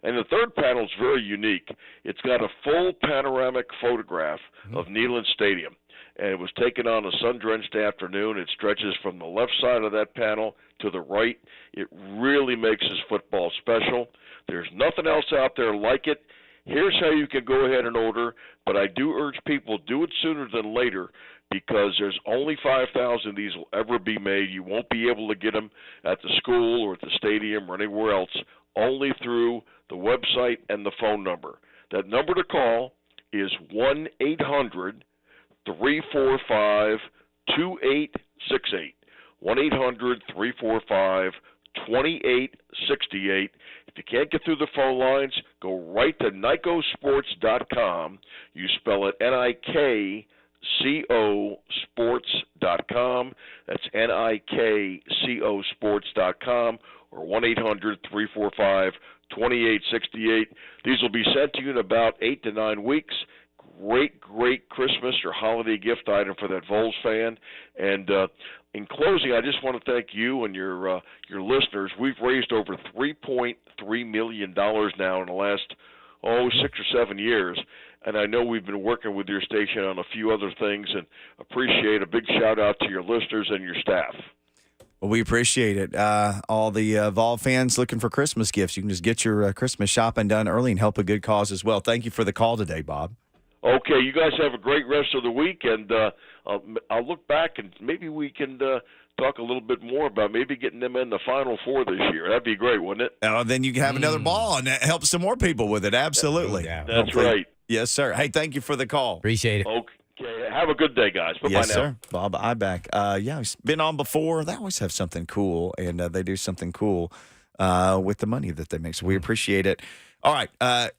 And the third panel is very unique. It's got a full panoramic photograph of Neyland Stadium, and it was taken on a sun-drenched afternoon. It stretches from the left side of that panel to the right. It really makes this football special. There's nothing else out there like it. Here's how you can go ahead and order, but I do urge people, do it sooner than later, because there's only 5,000 of these will ever be made. You won't be able to get them at the school or at the stadium or anywhere else, only through the website and the phone number. That number to call is 1-800-345-2868. 1-800-345-2868. If you can't get through the phone lines, go right to NICOsports.com. You spell it NIKCO sports.com. That's NIKCO sports.com, or 1-800-345-2868. These will be sent to you in about 8 to 9 weeks. Great Christmas or holiday gift item for that Vols fan. And in closing, I just want to thank you and your listeners. We've raised over $3.3 million now in the last 6 or 7 years. And I know we've been working with your station on a few other things, and appreciate a big shout-out to your listeners and your staff. Well, we appreciate it. All the Vol fans looking for Christmas gifts, you can just get your Christmas shopping done early and help a good cause as well. Thank you for the call today, Bob. Okay, you guys have a great rest of the week, and I'll look back, and maybe we can talk a little bit more about maybe getting them in the Final Four this year. That'd be great, wouldn't it? Then you can have another ball, and that helps some more people with it. Absolutely. That's right. Yes, sir. Hey, thank you for the call. Appreciate it. Okay, have a good day, guys. Bye-bye yes, now. sir. Bob Iback. He's been on before. They always have something cool, and they do something cool with the money that they make. So we appreciate it. All right,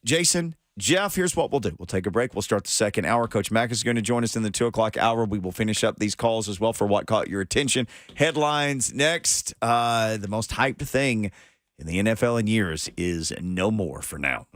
Jason, Jeff, here's what we'll do. We'll take a break. We'll start the second hour. Coach Mack is going to join us in the 2 o'clock hour. We will finish up these calls as well for what caught your attention. Headlines next. The most hyped thing in the NFL in years is no more for now.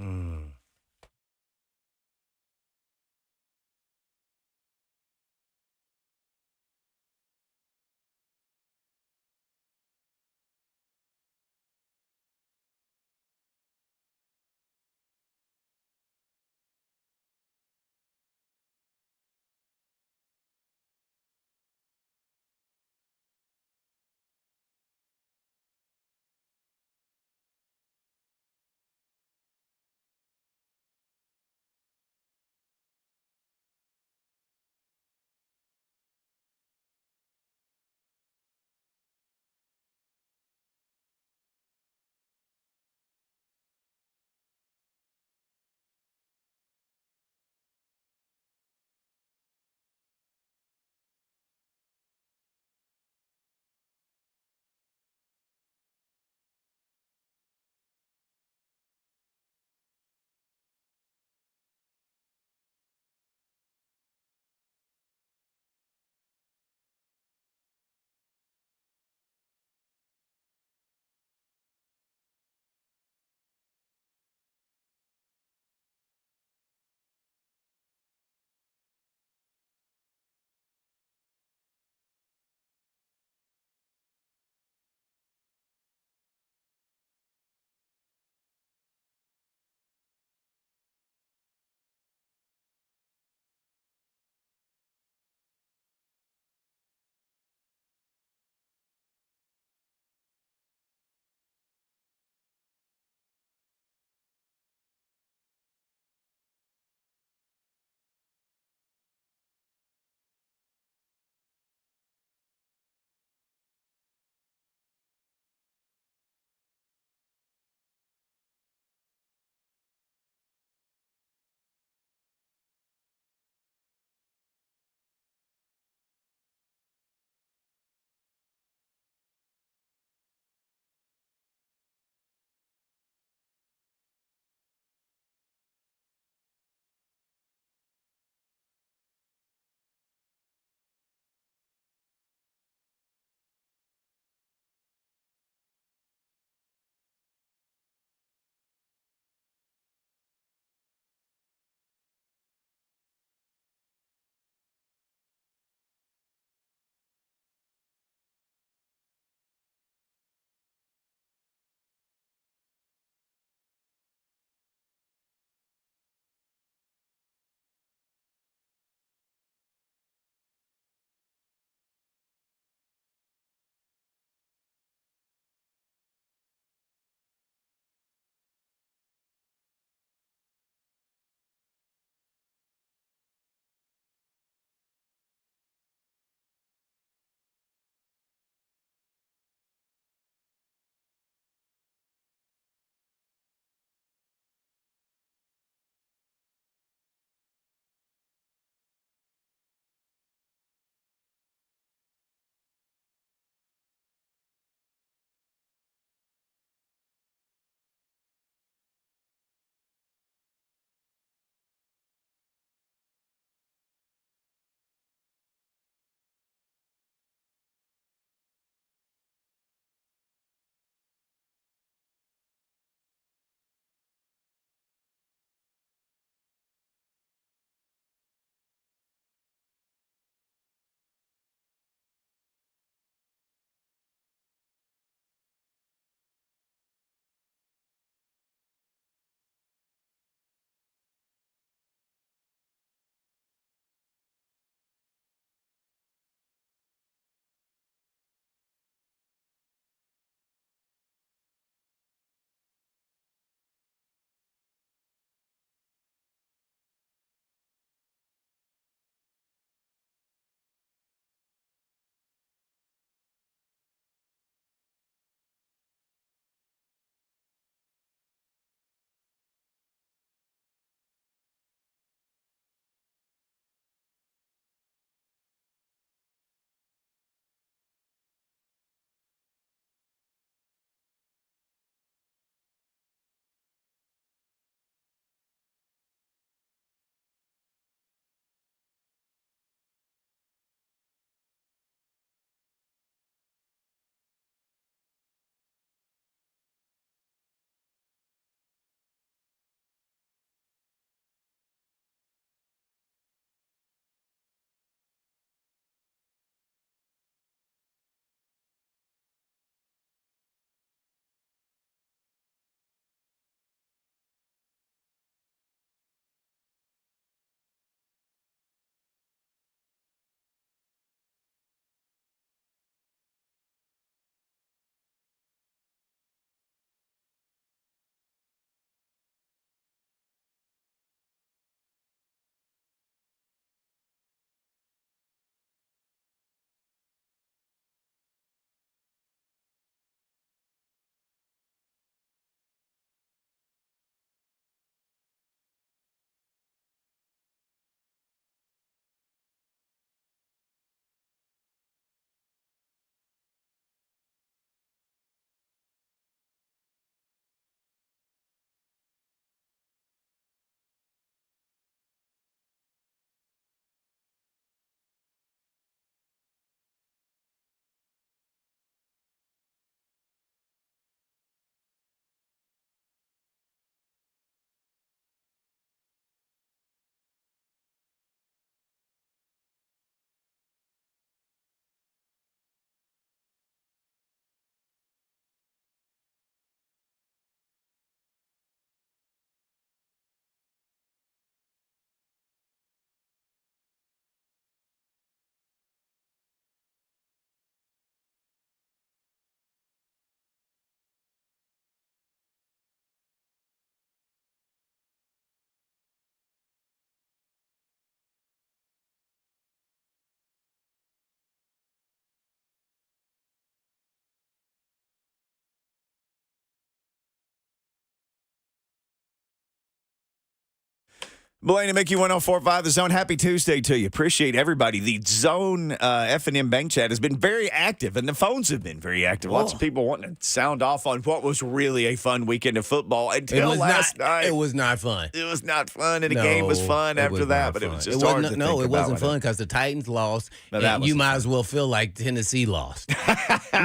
Blaine and Mickey 104.5 The Zone. Happy Tuesday to you. Appreciate everybody. The Zone F&M Bank Chat has been very active, and the phones have been very active. Lots of people wanting to sound off on what was really a fun weekend of football until last night. It was not fun. It was not fun, and the game was fun after that, but it was just hard to think about. No, it wasn't fun because the Titans lost, and you might as well feel like Tennessee lost.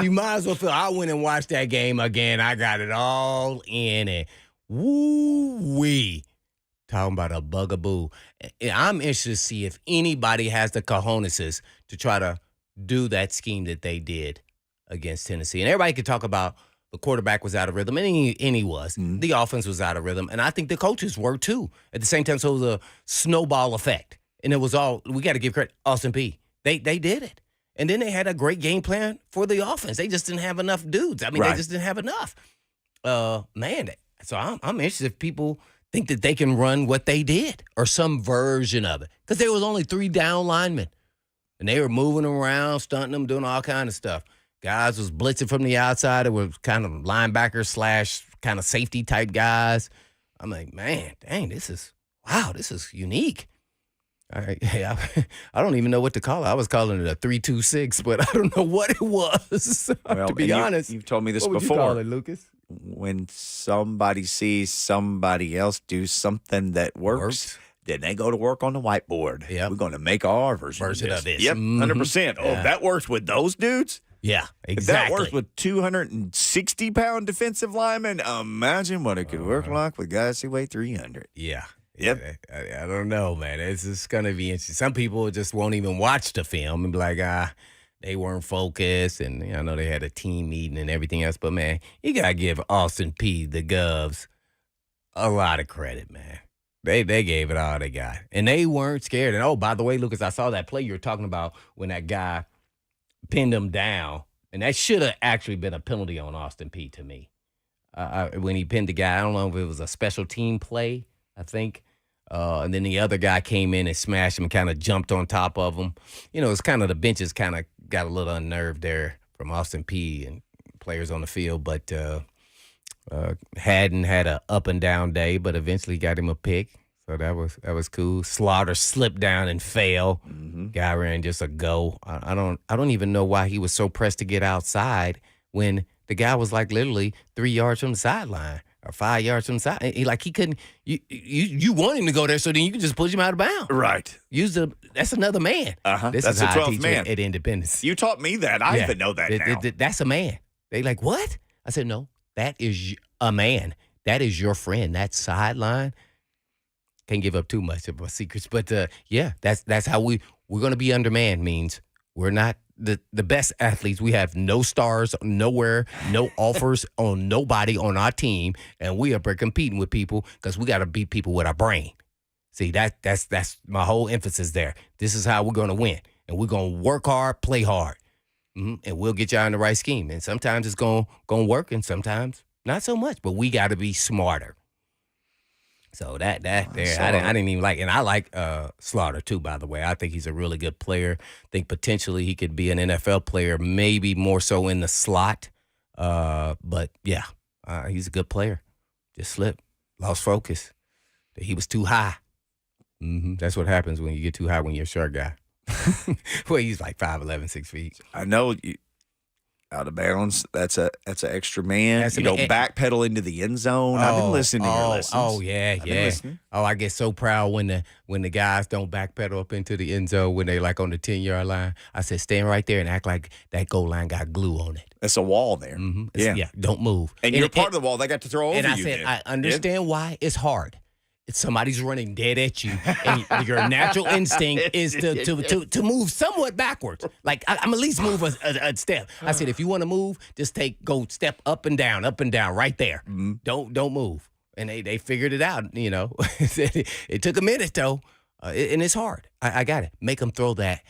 You might as well feel, I went and watched that game again. I got it all in it. Woo-wee. Talking about a bugaboo. I'm interested to see if anybody has the cojones to try to do that scheme that they did against Tennessee. And everybody could talk about the quarterback was out of rhythm, and he was. Mm-hmm. The offense was out of rhythm, and I think the coaches were too. At the same time, so it was a snowball effect. And it was all, we got to give credit, Austin Peay. They did it. And then they had a great game plan for the offense. They just didn't have enough dudes. I mean, They just didn't have enough. So I'm interested if people think that they can run what they did or some version of it. Because there was only 3 down linemen. And they were moving around, stunting them, doing all kind of stuff. Guys was blitzing from the outside. It was kind of linebacker / kind of safety type guys. I'm like, man, dang, this is unique. All right, yeah, I don't even know what to call it. I was calling it a 3-2-6, but I don't know what it was. Well, to be honest, you've told me this what before. What would you call it, Lucas? When somebody sees somebody else do something that works. Then they go to work on the whiteboard. Yep. We're going to make our version of this. Yep, 100%. Mm-hmm. Oh, that works with those dudes? Yeah, exactly. If that works with 260-pound defensive linemen, imagine what it could work like with guys who weigh 300. Yeah. Yep. I don't know, man. It's just going to be interesting. Some people just won't even watch the film and be like, they weren't focused, and I know they had a team meeting and everything else. But, man, you got to give Austin Peay, the Govs, a lot of credit, man. They gave it all they got. And they weren't scared. And, by the way, Lucas, I saw that play you were talking about when that guy pinned him down. And that should have actually been a penalty on Austin Peay to me. When he pinned the guy, I don't know if it was a special team play, I think. And then the other guy came in and smashed him and kind of jumped on top of him. It's kind of the benches kind of got a little unnerved there from Austin Peay and players on the field. But Haddon had a up and down day, but eventually got him a pick. So that was cool. Slaughter slipped down and fell. Mm-hmm. Guy ran just a go. I don't even know why he was so pressed to get outside when the guy was like literally 3 yards from the sideline. Or 5 yards from the side. He couldn't. You want him to go there, so then you can just push him out of bounds. Right. That's another man. This that's is how I 12th teach man at Independence. You taught me that. I even know that now. That's a man. They like, what? I said, no, that is a man. That is your friend. That sideline. Can't give up too much of my secrets, but that's how we're going to be undermanned. Means we're not the best athletes. We have no stars nowhere, no offers on nobody on our team, and we are competing with people because we got to beat people with our brain. See, that's my whole emphasis there. This is how we're going to win, and we're going to work hard, play hard, and we'll get y'all in the right scheme. And sometimes it's going to work, and sometimes not so much. But we got to be smarter. So that there, I didn't even like, and I like Slaughter too. By the way, I think he's a really good player. I think potentially he could be an NFL player, maybe more so in the slot. But yeah, he's a good player. Just slipped, lost focus. He was too high. Mm-hmm. That's what happens when you get too high when you're a short guy. Well, he's like 5'11", 6 feet. I know. Out of bounds. That's an extra man. Backpedal into the end zone. I've been listening to your lessons. Oh yeah. Oh, I get so proud when the guys don't backpedal up into the end zone when they like on the 10-yard line. I said, stand right there and act like that goal line got glue on it. It's a wall there. Mm-hmm. Yeah. Don't move. And you're part of the wall. They got to throw over you. And I said, I understand why it's hard. Somebody's running dead at you, and your natural instinct is to move somewhat backwards. Like I'm at least move a step. I said, if you want to move, just go step up and down, right there. Mm-hmm. Don't move. And they figured it out. It took a minute though, and it's hard. I got it. Make them throw that,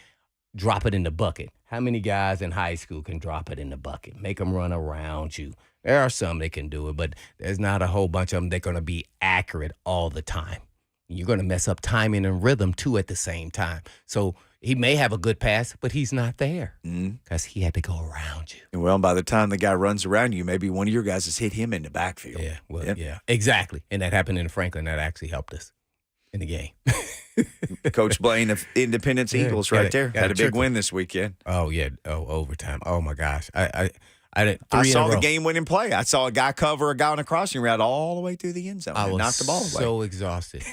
drop it in the bucket. How many guys in high school can drop it in the bucket? Make them run around you. There are some that can do it, but there's not a whole bunch of them that are going to be accurate all the time. You're going to mess up timing and rhythm, too, at the same time. So he may have a good pass, but he's not there because he had to go around you. And well, by the time the guy runs around you, maybe one of your guys has hit him in the backfield. Yeah, exactly. And that happened in Franklin. That actually helped us. in the game. Coach Blaine of Independence Eagles there. Had a big win this weekend. Oh, yeah. Oh, overtime. Oh, my gosh. I didn't. I saw the game-winning play. I saw a guy cover a guy on a crossing route all the way through the end zone and knock the ball away. So exhausted.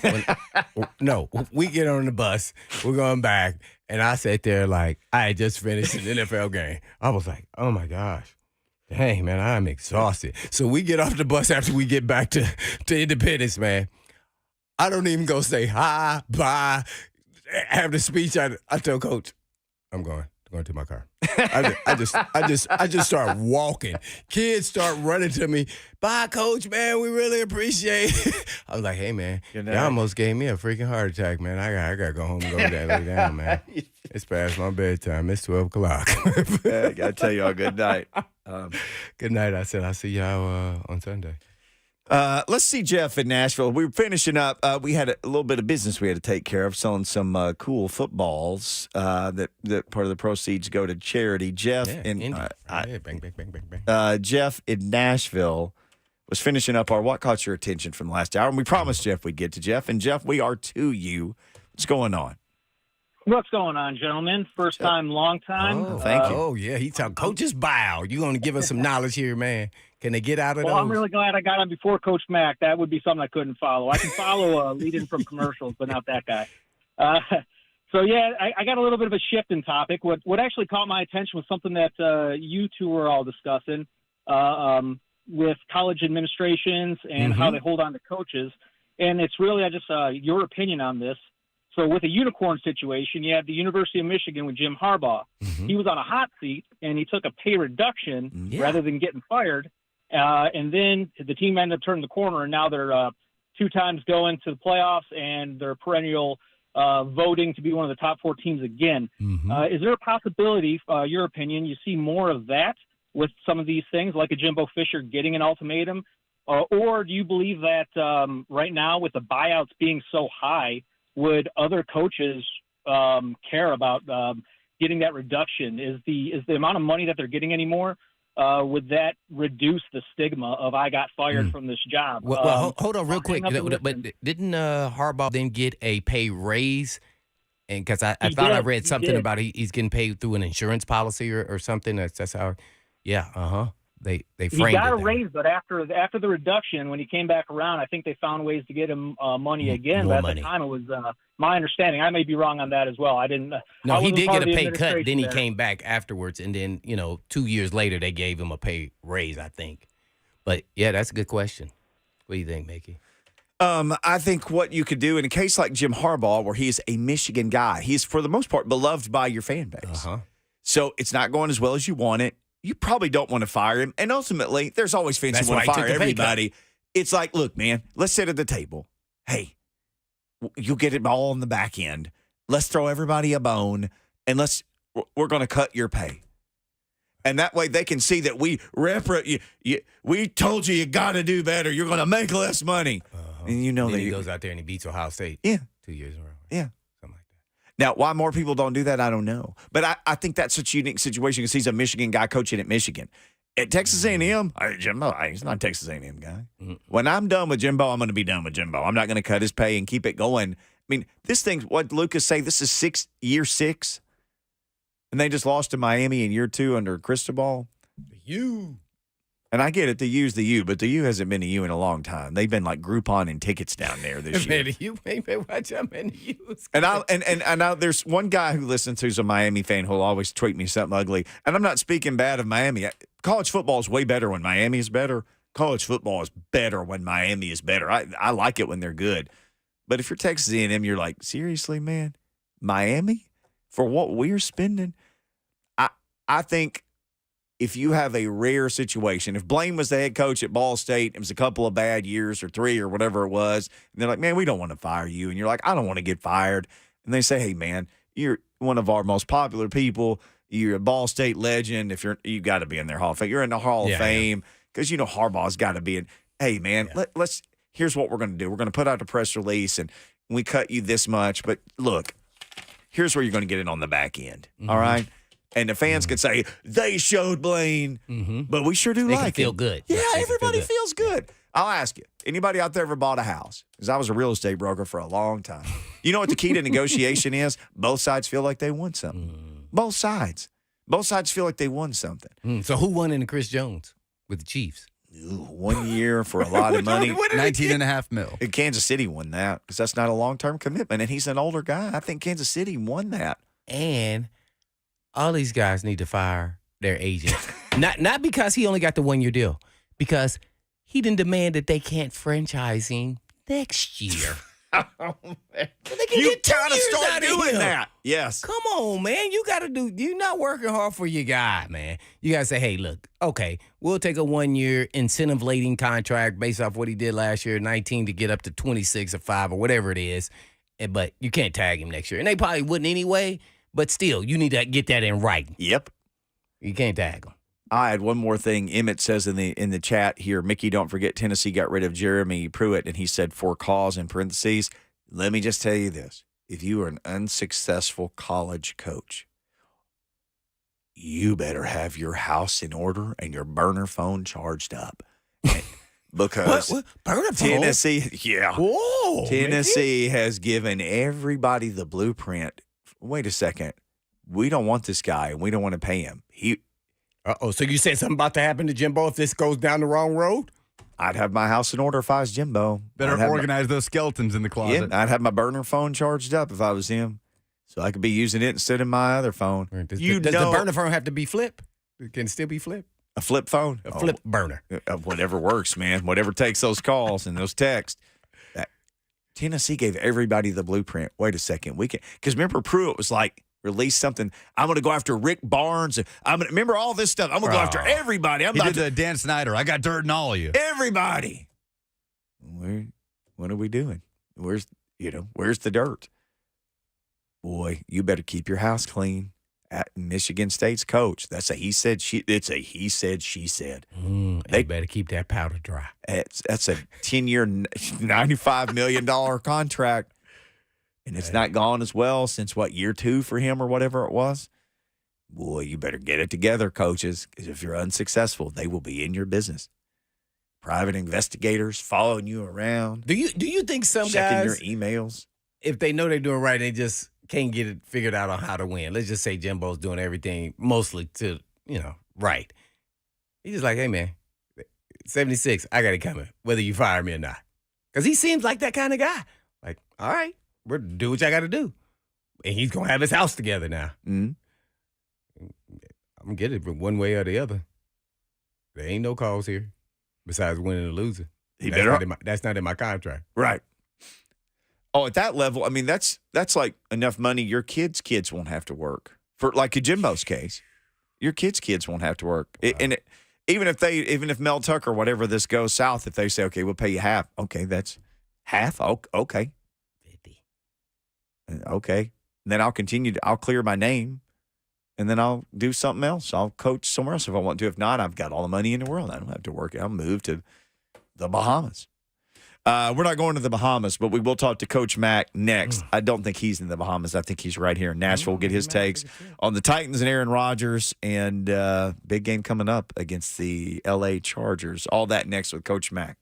No, we get on the bus. We're going back, and I sat there like I had just finished an NFL game. I was like, oh, my gosh. Dang, man, I'm exhausted. So we get off the bus after we get back to Independence, man. I don't even go say hi, bye, have the speech. I tell Coach, I'm going to my car. I just start walking. Kids start running to me. Bye, Coach, man. We really appreciate it. I was like, hey, man, you almost gave me a freaking heart attack, man. I got to go home and go lay down, man. It's past my bedtime. It's 12 o'clock. I got to tell y'all good night. Good night. I said, I'll see y'all on Sunday. Let's see Jeff in Nashville. We were finishing up. We had a little bit of business we had to take care of, selling some cool footballs that part of the proceeds go to charity. Jeff Jeff in Nashville was finishing up our What Caught Your Attention from last hour, and we promised Jeff we'd get to Jeff. And Jeff, we are to you. What's going on? What's going on, gentlemen? First time, long time. Oh, thank you. Oh, yeah. He's talking Coach's Bow. You going to give us some knowledge here, man. Can they get out of those? I'm really glad I got on before Coach Mack. That would be something I couldn't follow. I can follow lead-in from commercials, but not that guy. So, yeah, I got a little bit of a shift in topic. What actually caught my attention was something that you two were all discussing with college administrations and how they hold on to coaches. And it's really your opinion on this. So with a unicorn situation, you had the University of Michigan with Jim Harbaugh. He was on a hot seat, and he took a pay reduction rather than getting fired. And then the team ended up turning the corner, and now they're 2 times going to the playoffs, and they're perennial voting to be one of the top 4 teams again. Is there a possibility, your opinion, you see more of that with some of these things, like a Jimbo Fisher getting an ultimatum? Or do you believe that right now with the buyouts being so high, would other coaches care about getting that reduction? Is the amount of money that they're getting anymore? Would that reduce the stigma of I got fired from this job? Well, hold on real quick. But didn't Harbaugh then get a pay raise? And because I thought I read something about he's getting paid through an insurance policy or something. That's how. Yeah. They framed it. He got a raise, but after the reduction, when he came back around, I think they found ways to get him money again. But at the time, it was my understanding. I may be wrong on that as well. I didn't. No, he did get a pay cut. Then he came back afterwards, and then 2 years later they gave him a pay raise, I think. But yeah, that's a good question. What do you think, Mickey? I think what you could do in a case like Jim Harbaugh, where he's a Michigan guy, he's for the most part beloved by your fan base. So it's not going as well as you want it. You probably don't want to fire him. And ultimately, there's always fans who want to fire everybody. It's like, look, man, let's sit at the table. Hey, you'll get it all on the back end. Let's throw everybody a bone, and we're going to cut your pay. And that way they can see that we told you got to do better. You're going to make less money. And then he goes out there and he beats Ohio State. Yeah. 2 years in a row. Yeah. Now, why more people don't do that, I don't know. But I think that's such a unique situation because he's a Michigan guy coaching at Michigan. At Texas A&M, Jimbo, he's not a Texas A&M guy. When I'm done with Jimbo, I'm going to be done with Jimbo. I'm not going to cut his pay and keep it going. I mean, this thing, what Lucas say, this is year 6, and they just lost to Miami in year 2 under Cristobal. And I get it, the U's the U, but the U hasn't been a U in a long time. They've been like Groupon and tickets down there this year. Watch how many U's. And I there's one guy who listens who's a Miami fan who'll always tweet me something ugly. And I'm not speaking bad of Miami. College football is way better when Miami is better. College football is better when Miami is better. I like it when they're good. But if you're Texas A&M, you're like, seriously, man, Miami for what we're spending? I think if you have a rare situation, if Blaine was the head coach at Ball State, it was a couple of bad years or 3 or whatever it was, and they're like, man, we don't want to fire you. And you're like, I don't want to get fired. And they say, hey, man, you're one of our most popular people. You're a Ball State legend. You got to be in their Hall of Fame. You're in the Hall of Fame because Harbaugh's got to be in. Hey, man, let's. Here's what we're going to do. We're going to put out a press release, and we cut you this much. But look, here's where you're going to get it on the back end. All right. And the fans could say, they showed Blaine, but we sure do they like feel it. good. Yeah, everybody feels good. I'll ask you, anybody out there ever bought a house? Because I was a real estate broker for a long time. You know what the key to negotiation is? Both sides feel like they won something. Both sides. Both sides feel like they won something. So who won in the Chris Jones with the Chiefs? Ooh, 1 year for a lot of money. 19.5 mil. And Kansas City won that because that's not a long-term commitment. And he's an older guy. I think Kansas City won that. And all these guys need to fire their agents. not because he only got the 1 year deal, because he didn't demand that they can't franchise him next year. Oh, man. They can You get 2 gotta years start out of doing him. that. Yes. Come on, man. You're not working hard for your guy, man. You got to say, hey, look, okay, we'll take a 1 year incentive laden contract based off what he did last year, 19 to get up to 26 or 5 or whatever it is. But you can't tag him next year. And they probably wouldn't anyway, but still, you need to get that in writing. Yep. You can't tag him. I had one more thing. Emmett says in the chat here, Mickey, don't forget Tennessee got rid of Jeremy Pruitt, and he said for cause in parentheses. Let me just tell you this. If you are an unsuccessful college coach, you better have your house in order and your burner phone charged up. Because What? Burner phone? Tennessee, yeah. Whoa, Tennessee has given everybody the blueprint. Wait a second. We don't want this guy, and we don't want to pay him. So you said something about to happen to Jimbo if this goes down the wrong road? I'd have my house in order if I was Jimbo. Better organize those skeletons in the closet. Yeah, I'd have my burner phone charged up if I was him, so I could be using it instead of my other phone. Does the burner phone have to be flip? Can it still be flip? A flip phone? A flip burner. Whatever works, man. Whatever takes those calls and those texts. Tennessee gave everybody the blueprint. Wait a second. Because remember, Pruitt was like, release something. I'm going to go after Rick Barnes. Remember all this stuff. I'm going to go after everybody. He did the Dan Snyder. I got dirt in all of you. Everybody. What are we doing? Where's the dirt? Boy, you better keep your house clean. At Michigan State's coach. It's a he said, she said. They better keep that powder dry. That's a 10-year, $95 million contract. And it's not gone as well since, year 2 for him or whatever it was? Boy, you better get it together, coaches, because if you're unsuccessful, they will be in your business. Private investigators following you around. Do you think some checking guys, your emails, if they know they're doing right, they just can't get it figured out on how to win? Let's just say Jimbo's doing everything mostly to, right. He's just like, hey, man, 76, I got it coming, whether you fire me or not. Because he seems like that kind of guy. Like, all right. We're do what y'all got to do. And he's going to have his house together now. Mm-hmm. I'm going to get it one way or the other. There ain't no calls here besides winning or losing. That's not in my contract. Right. Oh, at that level, I mean, that's like enough money your kids' won't have to work. For like in Jimbo's case, your kids' won't have to work. Wow. Even if Mel Tucker, whatever this goes south, if they say, okay, we'll pay you half. Okay, that's half. Okay. 50. Okay. And then I'll clear my name, and then I'll do something else. I'll coach somewhere else if I want to. If not, I've got all the money in the world. I don't have to work. I'll move to the Bahamas. We're not going to the Bahamas, but we will talk to Coach Mack next. I don't think he's in the Bahamas. I think he's right here in Nashville. Get his takes on the Titans and Aaron Rodgers, and big game coming up against the L.A. Chargers. All that next with Coach Mack.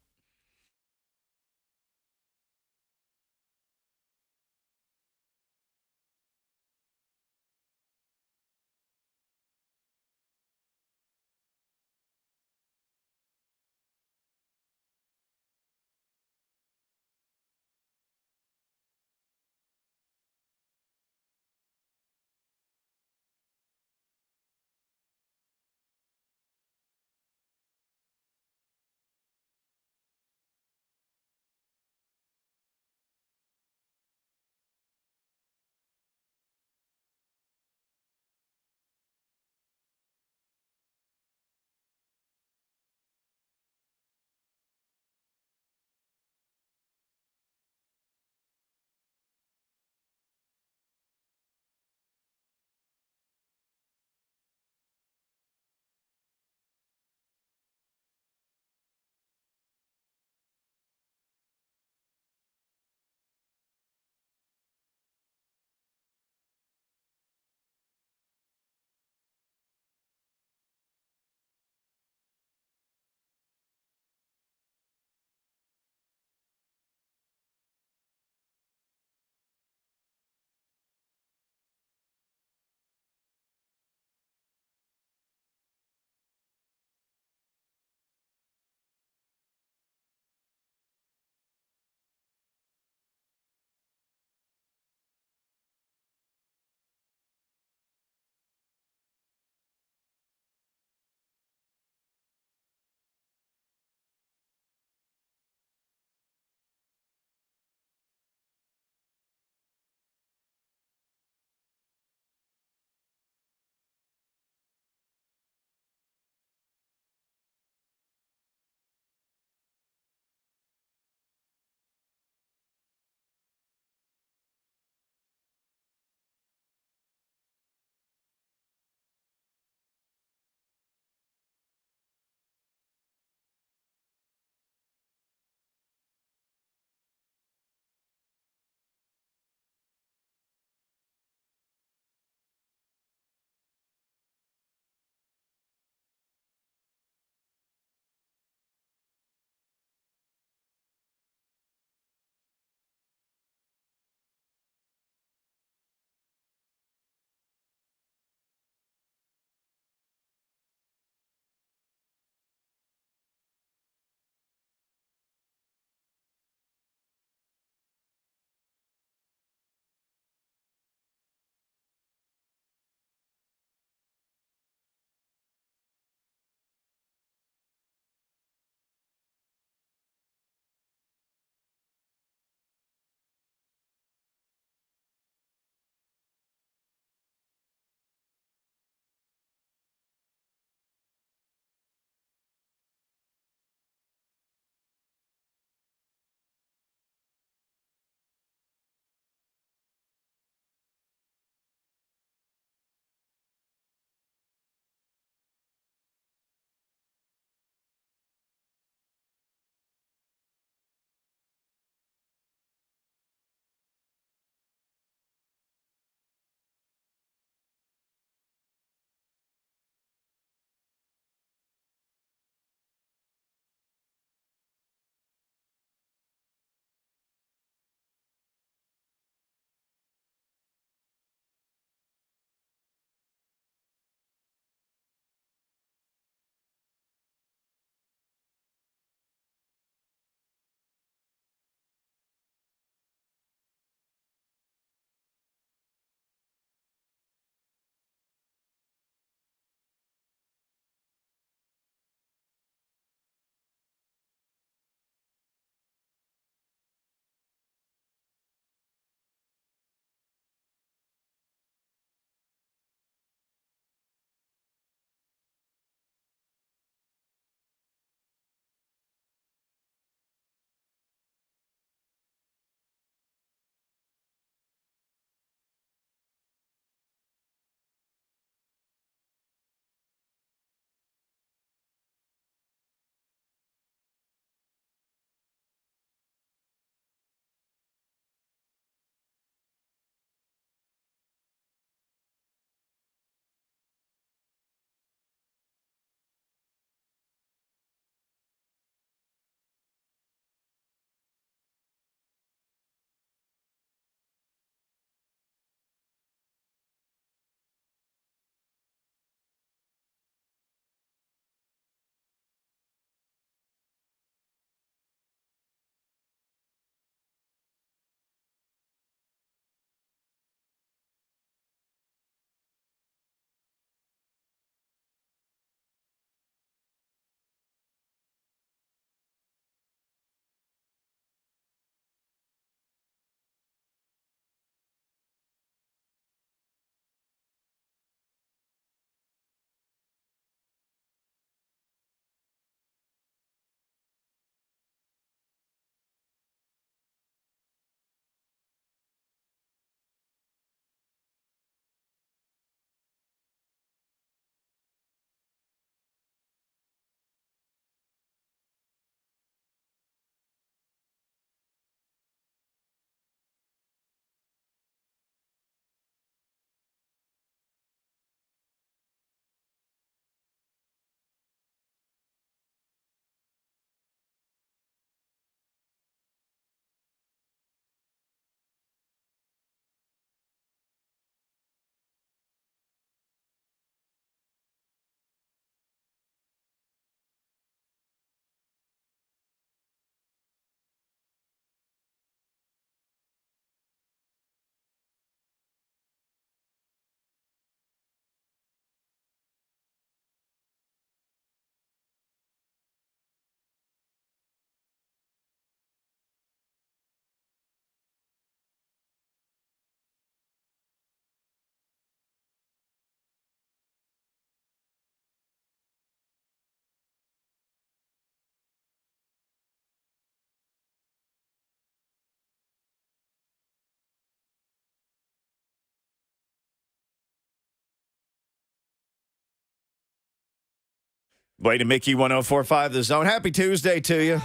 Wade and Mickey, 104.5 The Zone. Happy Tuesday to you.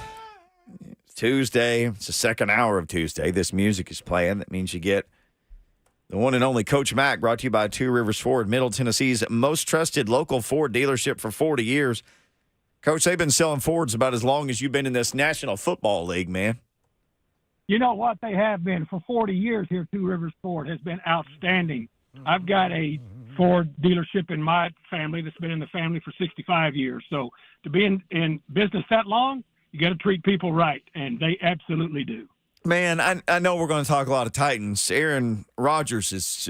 It's Tuesday. It's the second hour of Tuesday. This music is playing. That means you get the one and only Coach Mack, brought to you by Two Rivers Ford, Middle Tennessee's most trusted local Ford dealership for 40 years. Coach, they've been selling Fords about as long as you've been in this National Football League, man. You know what? They have been for 40 years here. Two Rivers Ford has been outstanding. I've got a Ford dealership in my family that's been in the family for 65 years. So to be in business that long, you got to treat people right, and they absolutely do. Man, I know we're going to talk a lot of Titans. Aaron Rodgers has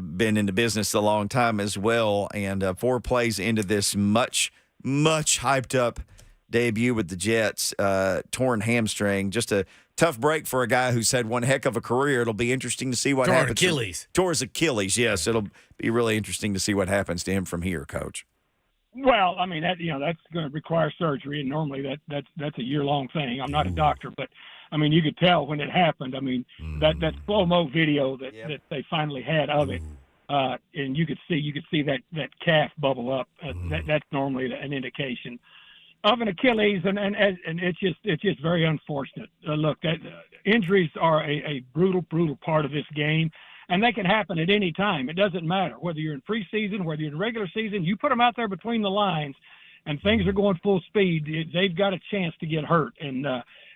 been in the business a long time as well, and 4 plays into this much hyped up debut with the Jets, torn hamstring. Just a tough break for a guy who's had one heck of a career. It'll be interesting to see what happens. Tore his Achilles, yes. It'll be really interesting to see what happens to him from here, Coach. Well, I mean, that's going to require surgery, and normally that's a year-long thing. I'm not a doctor, but I mean, you could tell when it happened. I mean, that slow-mo video that they finally had of it, and you could see that calf bubble up. That's normally an indication of an Achilles, and it's just very unfortunate. Look, injuries are a brutal part of this game, and they can happen at any time. It doesn't matter whether you're in preseason, whether you're in regular season. You put them out there between the lines, and things are going full speed. They've got a chance to get hurt, and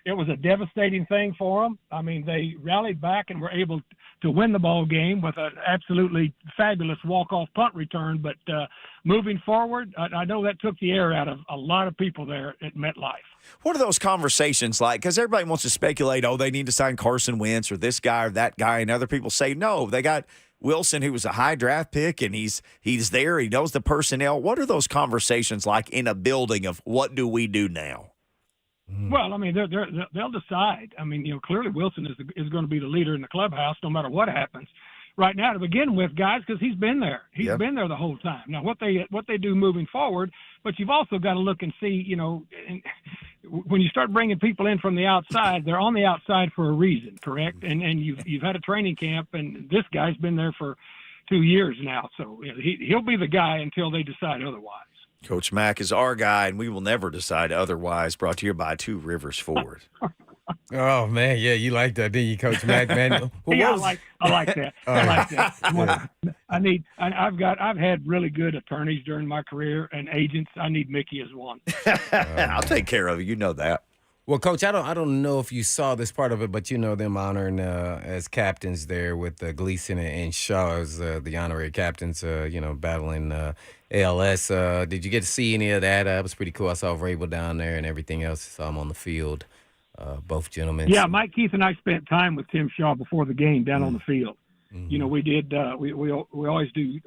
it was a devastating thing for them. I mean, they rallied back and were able to win the ball game with an absolutely fabulous walk-off punt return. But moving forward, I know that took the air out of a lot of people there at MetLife. What are those conversations like? Because everybody wants to speculate, they need to sign Carson Wentz or this guy or that guy, and other people say, no, they got Wilson, who was a high draft pick, and he's there. He knows the personnel. What are those conversations like in a building of what do we do now? Well, I mean, they'll decide. I mean, clearly Wilson is going to be the leader in the clubhouse no matter what happens. Right now, to begin with, guys, because he's been there. He's been there the whole time. Now, what they do moving forward, but you've also got to look and see, when you start bringing people in from the outside, they're on the outside for a reason, correct? And you've had a training camp, and this guy's been there for 2 years now, so he'll be the guy until they decide otherwise. Coach Mack is our guy, and we will never decide otherwise. Brought to you by Two Rivers Ford. Oh man, yeah, you like that, didn't you, Coach Mack? Man, I like that. I like that. I've had really good attorneys during my career and agents. I need Mickey as one. I'll take care of you. You know that. Well, Coach, I don't know if you saw this part of it, but them honoring as captains there with Gleason and Shaw as the honorary captains, battling ALS. Did you get to see any of that? It was pretty cool. I saw Vrabel down there and everything else. I saw him on the field, both gentlemen. Yeah, Mike Keith and I spent time with Tim Shaw before the game down on the field. Mm-hmm. We did. We always do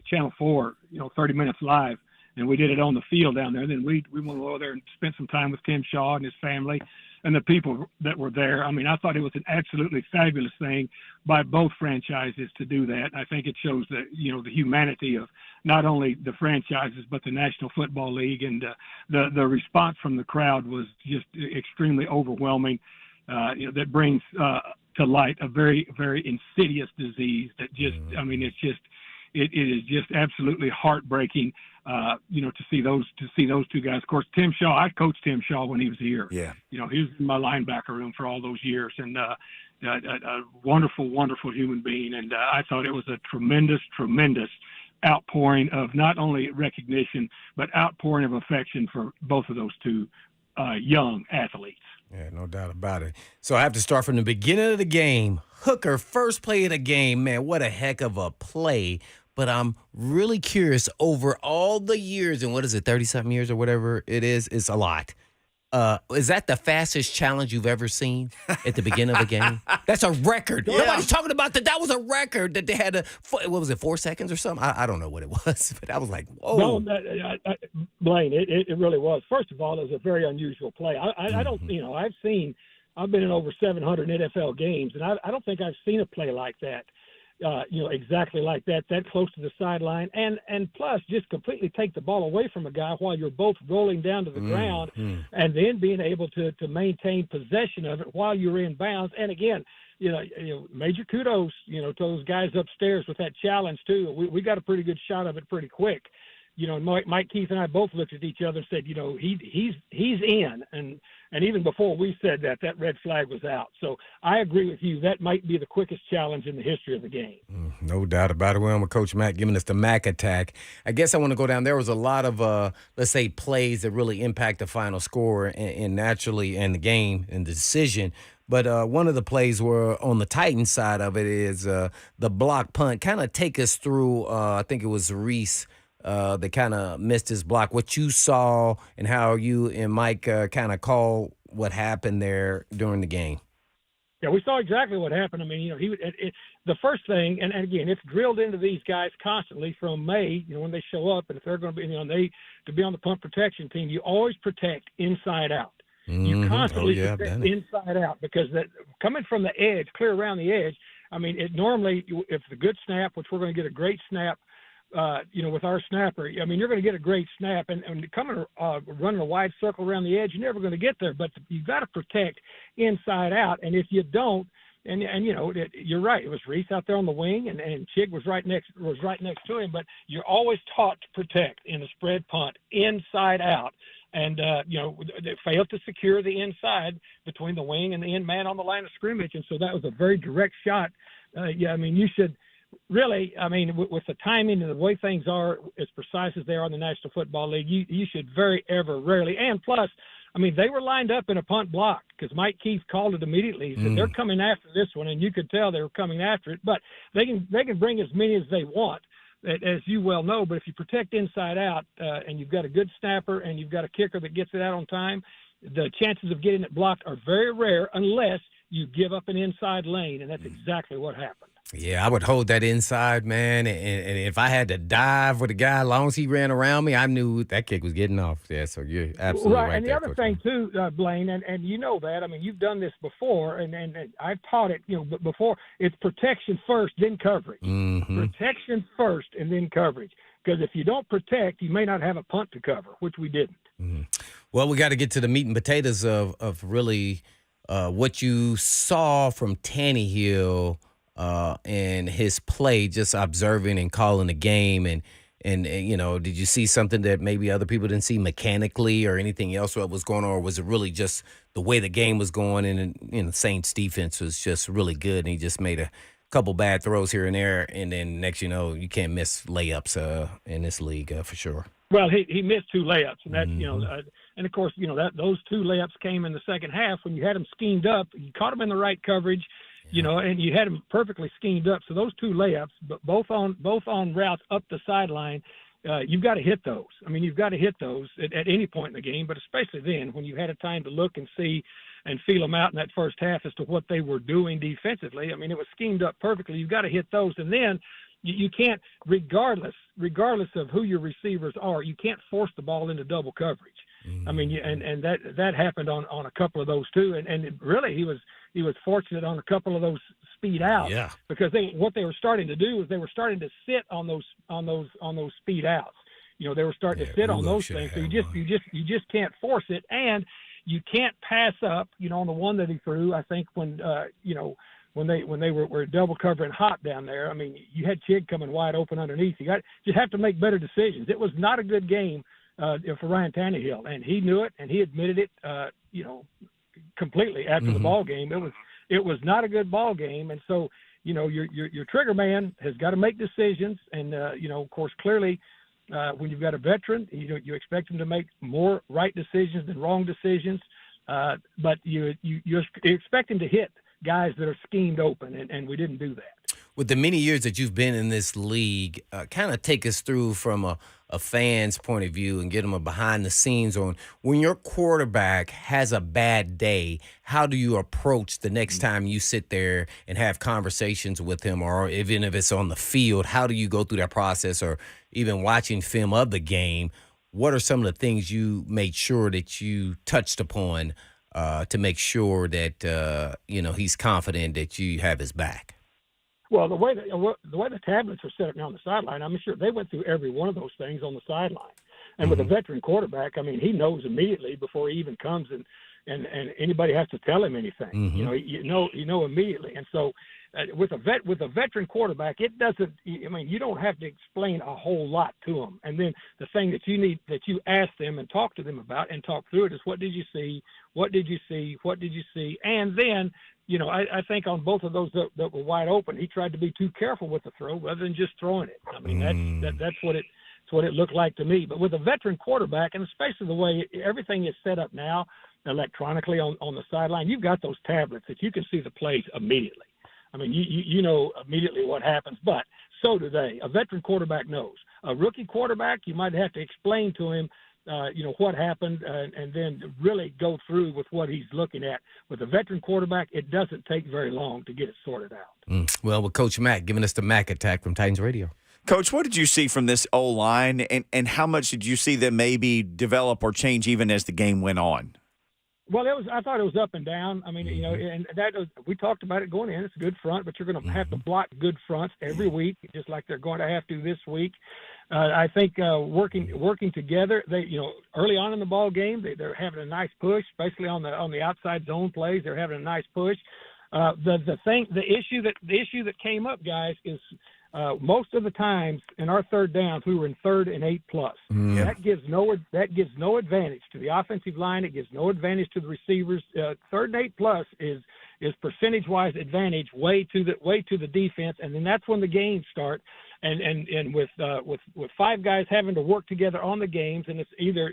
Channel 4, 30 minutes live. And we did it on the field down there. And then we went over there and spent some time with Tim Shaw and his family and the people that were there. I mean, I thought it was an absolutely fabulous thing by both franchises to do that. I think it shows that, the humanity of not only the franchises, but the National Football League. And the response from the crowd was just extremely overwhelming. That brings to light a very, very insidious disease that just, it is just absolutely heartbreaking. To see those two guys. Of course, Tim Shaw. I coached Tim Shaw when he was here. Yeah. He was in my linebacker room for all those years, and a wonderful, wonderful human being. And I thought it was a tremendous, tremendous outpouring of not only recognition but outpouring of affection for both of those two young athletes. Yeah, no doubt about it. So I have to start from the beginning of the game. Hooker, first play of the game. Man, what a heck of a play. But I'm really curious, over all the years, and 30-something years or whatever it is, it's a lot. Is that the fastest challenge you've ever seen at the beginning of a game? That's a record. Yeah. Nobody's talking about that. That was a record that they had 4 seconds or something? I don't know what it was, but I was like, whoa. No, Blaine, it really was. First of all, it was a very unusual play. I don't, I've been in over 700 NFL games, and I don't think I've seen a play like that. Exactly like that close to the sideline, and plus just completely take the ball away from a guy while you're both rolling down to the ground, and then being able to maintain possession of it while you're in bounds. And again, major kudos, to those guys upstairs with that challenge too. We got a pretty good shot of it pretty quick. Mike Keith and I both looked at each other and said, he's in. And even before we said that red flag was out. So I agree with you. That might be the quickest challenge in the history of the game. No doubt about it. We're on with Coach Mack giving us the Mack attack. I guess I want to go down. There was a lot of, let's say, plays that really impact the final score and naturally in the game and the decision. But one of the plays were on the Titans side of it is the block punt. Kind of take us through, I think it was Reese that kind of missed his block. What you saw and how you and Mike kind of call what happened there during the game. Yeah, we saw exactly what happened. I mean, the first thing, and again, it's drilled into these guys constantly from May, when they show up, and if they're going to be, to be on the punt protection team, you always protect inside out. You constantly protect inside out because coming from the edge, clear around the edge, I mean, it normally, if it's a good snap, which we're going to get a great snap, with our snapper, I mean, you're going to get a great snap, and coming running a wide circle around the edge, you're never going to get there. But you've got to protect inside out, and if you don't, you're right. It was Reese out there on the wing, and Chig was right next to him. But you're always taught to protect in the spread punt inside out, and they failed to secure the inside between the wing and the end man on the line of scrimmage, and so that was a very direct shot. You should. Really, I mean, with the timing and the way things are, as precise as they are in the National Football League, you should rarely. And plus, I mean, they were lined up in a punt block because Mike Keith called it immediately. He said they're coming after this one, and you could tell they were coming after it. But they can bring as many as they want, as you well know. But if you protect inside out and you've got a good snapper and you've got a kicker that gets it out on time, the chances of getting it blocked are very rare unless you give up an inside lane, and that's exactly what happened. Yeah, I would hold that inside, man. And if I had to dive with a guy, as long as he ran around me, I knew that kick was getting off. Yeah, so you're absolutely right. And the other thing, too, Blaine, and you know that. I mean, you've done this before, and I've taught it, but before. It's protection first, then coverage. Mm-hmm. Protection first, and then coverage. Because if you don't protect, you may not have a punt to cover, which we didn't. Mm-hmm. Well, we got to get to the meat and potatoes of really what you saw from Tannehill and his play, just observing and calling the game, and did you see something that maybe other people didn't see mechanically or anything else what was going on, or was it really just the way the game was going and the Saints defense was just really good and he just made a couple bad throws here and there, and then next you can't miss layups in this league for sure. Well, he missed two layups, and that and of course those two layups came in the second half when you had him schemed up. You caught him in the right coverage. And you had him perfectly schemed up. So those two layups, but both on routes up the sideline, you've got to hit those. I mean, you've got to hit those at any point in the game, but especially then when you had a time to look and see and feel them out in that first half as to what they were doing defensively. I mean, it was schemed up perfectly. You've got to hit those, and then you can't, regardless of who your receivers are, you can't force the ball into double coverage. Mm-hmm. I mean, and that happened on a couple of those too, and really he was fortunate on a couple of those speed outs. Yeah. Because what they were starting to do is they were starting to sit on those speed outs. They were starting to sit on those things. So you just can't force it, and you can't pass up. On the one that he threw, I think when they were double covering hot down there. I mean, you had Chig coming wide open underneath. You have to make better decisions. It was not a good game for Ryan Tannehill, and he knew it, and he admitted it. Completely after the ball game. It was not a good ball game, and so your trigger man has got to make decisions, and of course clearly when you've got a veteran, you expect him to make more right decisions than wrong decisions, but you expect him to hit guys that are schemed open, and we didn't do that. With the many years that you've been in this league, kind of take us through from a fan's point of view and get them a behind the scenes on when your quarterback has a bad day, how do you approach the next time you sit there and have conversations with him, or even if it's on the field, how do you go through that process, or even watching film of the game? What are some of the things you made sure that you touched upon to make sure that, he's confident that you have his back? Well, the way the tablets are set up now on the sideline, I'm sure they went through every one of those things on the sideline. And with a veteran quarterback, I mean, he knows immediately before he even comes and and anybody has to tell him anything. Mm-hmm. You know immediately. And so with a veteran quarterback, it doesn't. I mean, you don't have to explain a whole lot to them. And then the thing that you ask them and talk to them about and talk through it is, what did you see? What did you see? What did you see? And then, I think on both of those that were wide open, he tried to be too careful with the throw rather than just throwing it. I mean, that's what it looked like to me. But with a veteran quarterback, and especially the way everything is set up now electronically on the sideline, you've got those tablets that you can see the plays immediately. I mean, you know immediately what happens, but so do they. A veteran quarterback knows. A rookie quarterback, you might have to explain to him, what happened, and then really go through with what he's looking at. With a veteran quarterback, it doesn't take very long to get it sorted out. Well, with Coach Mack giving us the Mack Attack from Titans Radio. Coach, what did you see from this O-line, and how much did you see them maybe develop or change even as the game went on? Well, I thought it was up and down. I mean, and that was, we talked about it going in. It's a good front, but you're going to have to block good fronts every week, just like they're going to have to this week. I think working together, they early on in the ball game, they're having a nice push, especially on the outside zone plays. They're having a nice push. The issue that came up, guys, is most of the times in our third downs, we were in 3rd and 8+. That gives no advantage to the offensive line. It gives no advantage to the receivers. 3rd and 8+ is percentage-wise advantage way to the defense, and then that's when the games start. And with 5 guys having to work together on the games, and it's either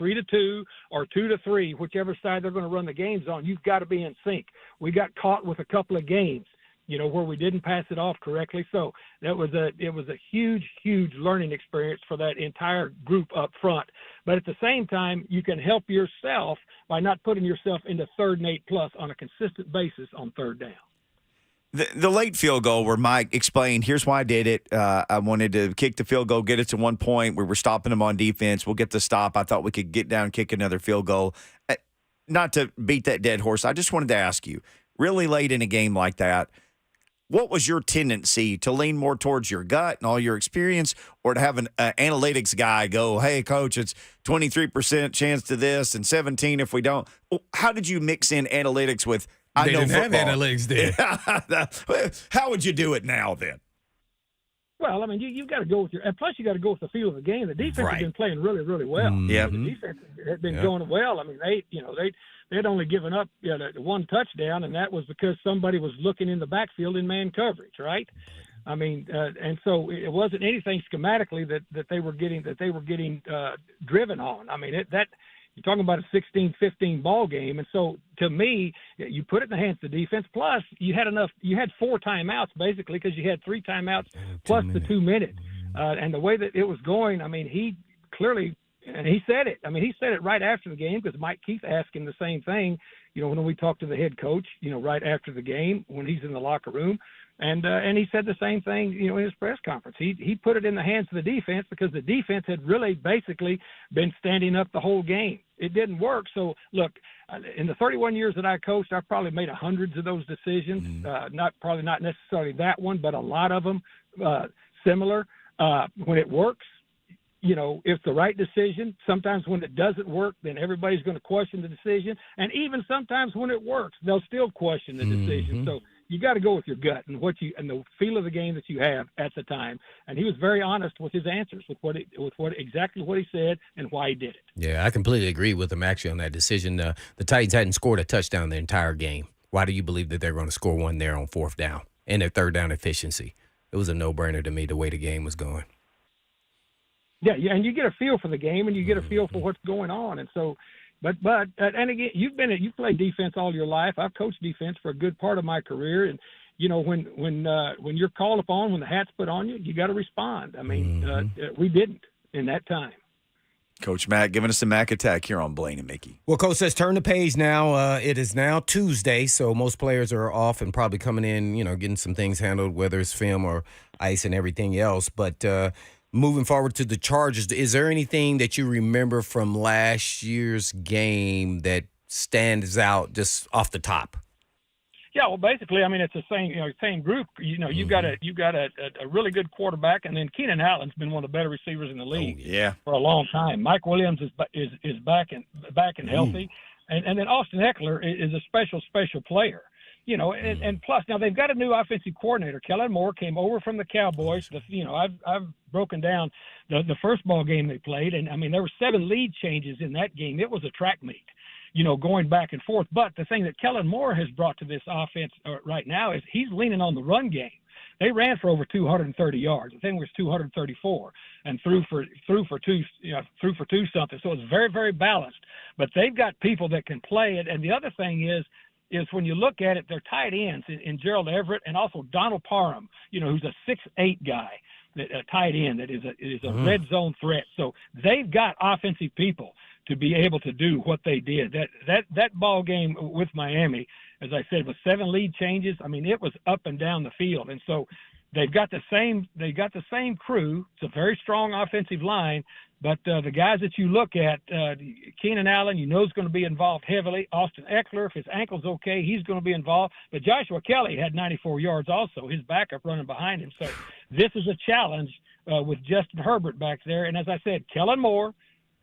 3-2 or 2-3, whichever side they're going to run the games on. You've got to be in sync. We got caught with a couple of games, where we didn't pass it off correctly. So it was a huge learning experience for that entire group up front. But at the same time, you can help yourself by not putting yourself into 3rd and 8+ on a consistent basis on 3rd down. The late field goal where Mike explained, here's why I did it. I wanted to kick the field goal, get it to one point. We were stopping them on defense. We'll get the stop. I thought we could get down, kick another field goal. Not to beat that dead horse, I just wanted to ask you, really late in a game like that, what was your tendency to lean more towards your gut and all your experience, or to have an analytics guy go, hey, coach, it's 23% chance to this and 17 if we don't? How did you mix in analytics with They know didn't football? have analytics then. How would you do it now then? Well, I mean, you've got to go with and plus you got to go with the feel of the game. The defense has been playing really, really well. Yeah. The defense had been going well. I mean, they'd only given up one touchdown, and that was because somebody was looking in the backfield in man coverage, right? I mean, and so it wasn't anything schematically that they were getting driven on. I mean, you're talking about a 16-15 ball game. And so to me, you put it in the hands of the defense. Plus you had 4 timeouts basically, because you had 3 timeouts plus the 2 minute. And the way that it was going, I mean, he clearly, and he said it. I mean, he said it right after the game, because Mike Keith asked him the same thing, when we talked to the head coach, right after the game when he's in the locker room. And he said the same thing, in his press conference. He put it in the hands of the defense, because the defense had really basically been standing up the whole game. It didn't work. So, look, in the 31 years that I coached, I've probably made hundreds of those decisions. Probably not necessarily that one, but a lot of them similar. When it works, it's the right decision. Sometimes when it doesn't work, then everybody's going to question the decision. And even sometimes when it works, they'll still question the decision. So you got to go with your gut and the feel of the game that you have at the time. And he was very honest with his answers, with exactly what he said and why he did it. Yeah, I completely agree with him actually on that decision. The Titans hadn't scored a touchdown the entire game. Why do you believe that they're going to score one there on 4th down and their 3rd down efficiency? It was a no-brainer to me the way the game was going. Yeah, and you get a feel for the game, and you get a feel for what's going on, and so, but and again, you've played defense all your life. I've coached defense for a good part of my career, and when you're called upon, when the hat's put on you, you got to respond. I mean, we didn't in that time. Coach Mack giving us the Mack Attack here on Blaine and Mickey. Well, Coach says turn the page now. It is now Tuesday, so most players are off and probably coming in, getting some things handled, whether it's film or ice and everything else. But moving forward to the Chargers, is there anything that you remember from last year's game that stands out just off the top? Yeah, well, basically, I mean, it's the same group. You've got a really good quarterback, and then Keenan Allen's been one of the better receivers in the league for a long time. Mike Williams is back and healthy. And then Austin Eckler is a special player. You know, and plus now they've got a new offensive coordinator. Kellen Moore came over from the Cowboys. I've broken down the first ball game they played, and I mean there were 7 lead changes in that game. It was a track meet, you know, going back and forth. But the thing that Kellen Moore has brought to this offense right now is he's leaning on the run game. They ran for over 230 yards. I think it was 234, and threw for two something. So it's very, very balanced. But they've got people that can play it. And the other thing is when you look at it, they're tight ends in Gerald Everett and also Donald Parham, you know, who's a 6'8" guy, a tight end that is a red zone threat. So they've got offensive people to be able to do what they did. That ball game with Miami, as I said, with 7 lead changes. I mean, it was up and down the field, and so they've got the same crew. It's a very strong offensive line, but the guys that you look at, Keenan Allen, you know, is going to be involved heavily. Austin Eckler, if his ankle's okay, he's going to be involved. But Joshua Kelly had 94 yards also, his backup running behind him. So this is a challenge with Justin Herbert back there. And as I said, Kellen Moore,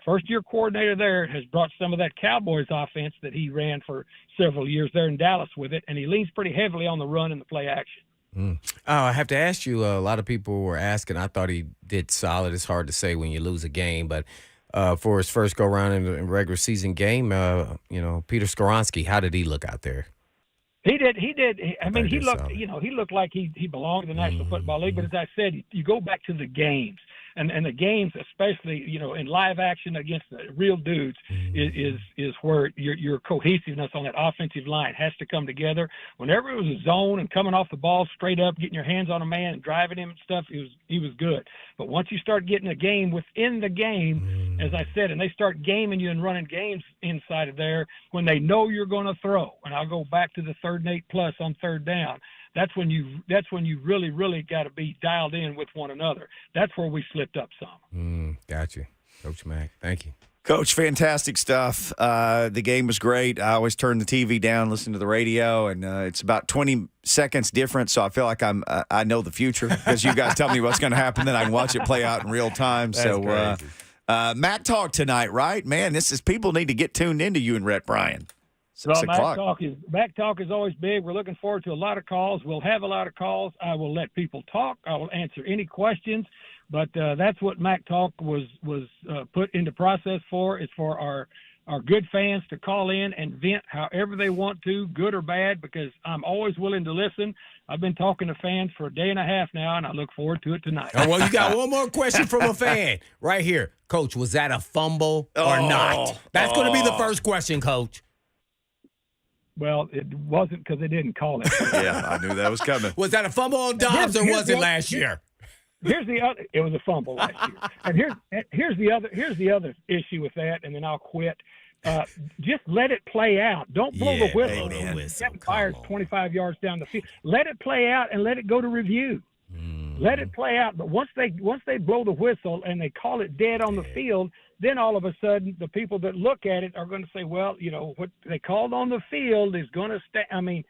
first-year coordinator there, has brought some of that Cowboys offense that he ran for several years there in Dallas with it, and he leans pretty heavily on the run and the play action. Oh, I have to ask you, a lot of people were asking. I thought he did solid. It's hard to say when you lose a game, but for his first go-around in a regular season game, Peter Skoronski, how did he look out there? He did. I mean, he looked like he belonged in the National Football League. But as I said, you go back to the games, and the games, especially, you know, in live action against the real dudes, is where your cohesiveness on that offensive line has to come together. Whenever it was a zone and coming off the ball straight up, getting your hands on a man and driving him and stuff, he was good. But once you start getting a game within the game, as I said, and they start gaming you and running games inside of there when they know you're going to throw, and I'll go back to the 3rd and 8 plus on 3rd down. That's when you really, really got to be dialed in with one another. That's where we slipped up some. Got you. Coach Mack, thank you. Coach, fantastic stuff. The game was great. I always turn the TV down, listen to the radio, and it's about 20 seconds difference, so I feel like I know the future because you guys tell me what's going to happen, then I can watch it play out in real time. That's crazy. Mac Talk tonight, right? Man, people need to get tuned into you and Rhett Bryan. 6 o'clock. Mac Talk is always big. We're looking forward to a lot of calls. We'll have a lot of calls. I will let people talk. I will answer any questions. But that's what Mac Talk was put into process for. It's for our good fans to call in and vent however they want to, good or bad, because I'm always willing to listen. I've been talking to fans for a day and a half now, and I look forward to it tonight. Oh, well, you got one more question from a fan right here. Coach, was that a fumble or not? That's going to be the first question, Coach. Well, it wasn't because they didn't call it. Yeah, I knew that was coming. Was that a fumble on Dobbs or was it last year? Here's the other. It was a fumble last year. And here's the other issue with that, and then I'll quit. Just let it play out. Don't blow the whistle. That fires 25 yards down the field. Let it play out and let it go to review. Let it play out. But once they blow the whistle and they call it dead on the field, then all of a sudden the people that look at it are going to say, well, you know, what they called on the field is going to stay. I mean,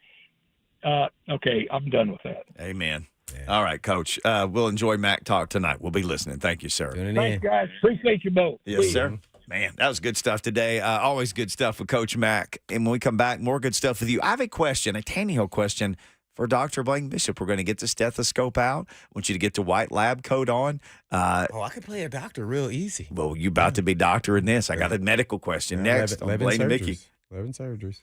okay, I'm done with that. Amen. Yeah. All right, Coach. We'll enjoy Mac Talk tonight. We'll be listening. Thank you, sir. Thanks, guys. Appreciate you both. Yes, please. Sir. Man, that was good stuff today. Always good stuff with Coach Mack. And when we come back, more good stuff with you. I have a question, a Tannehill question for Dr. Blaine Bishop. We're going to get the stethoscope out. I want you to get the white lab coat on. I can play a doctor real easy. Well, you about to be doctor in this. I got a medical question next on Blaine and Mickey. 11 surgeries.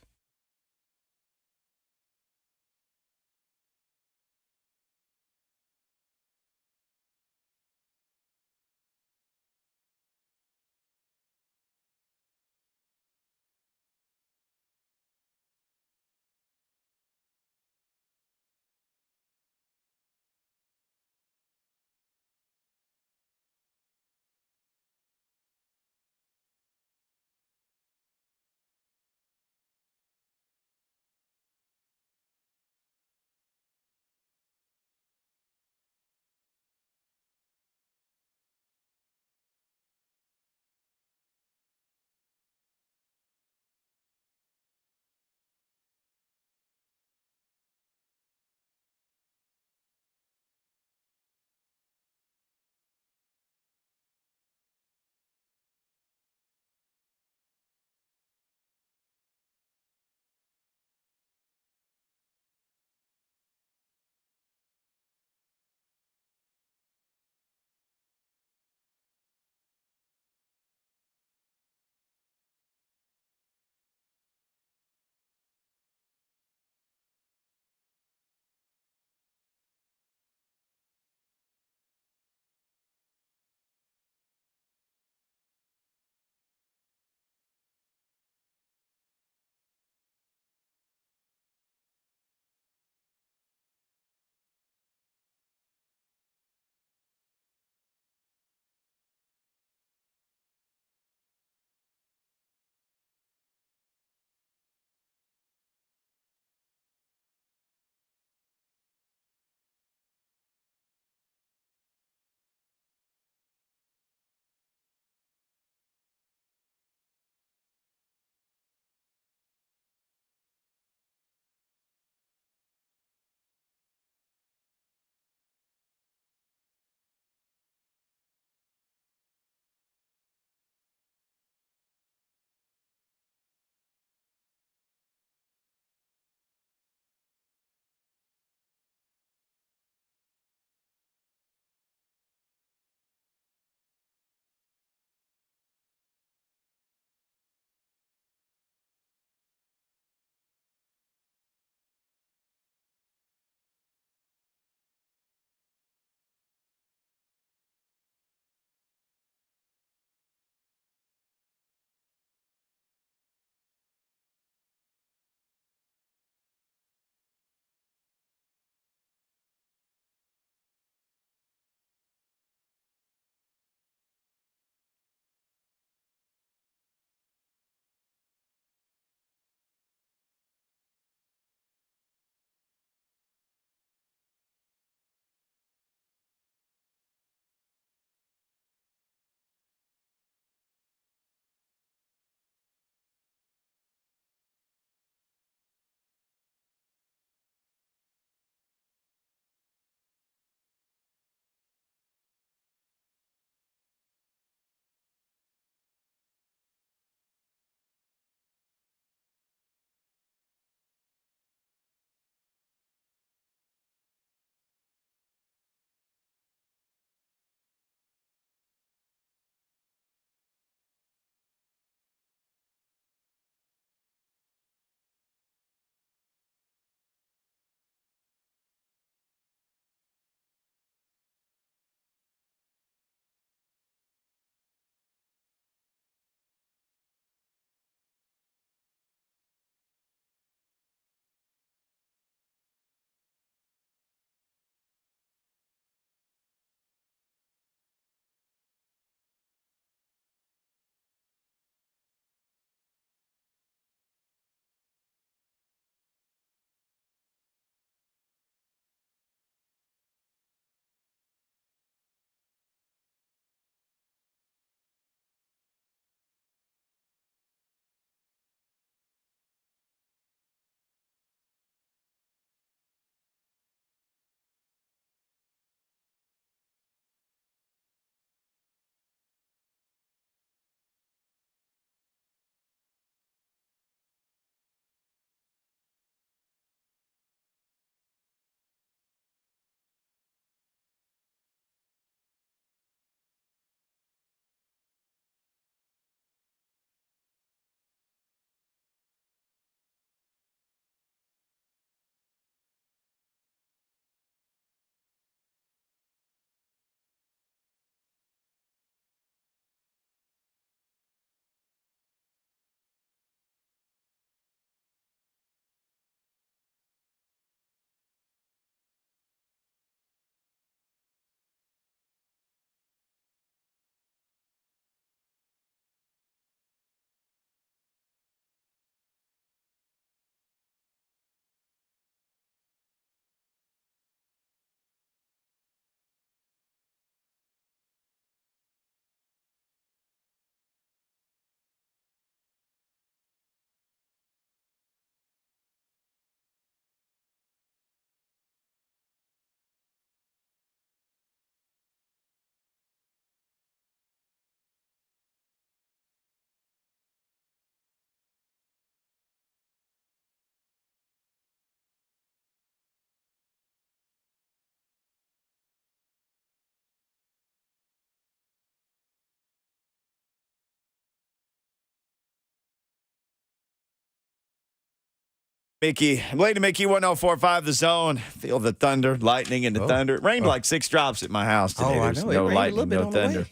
Mickey, I'm waiting to Mickey 1045 The Zone. Feel the thunder, lightning, and the thunder. It rained like 6 drops at my house today. I There's know. no It rained a little lightning, bit no on the way. thunder.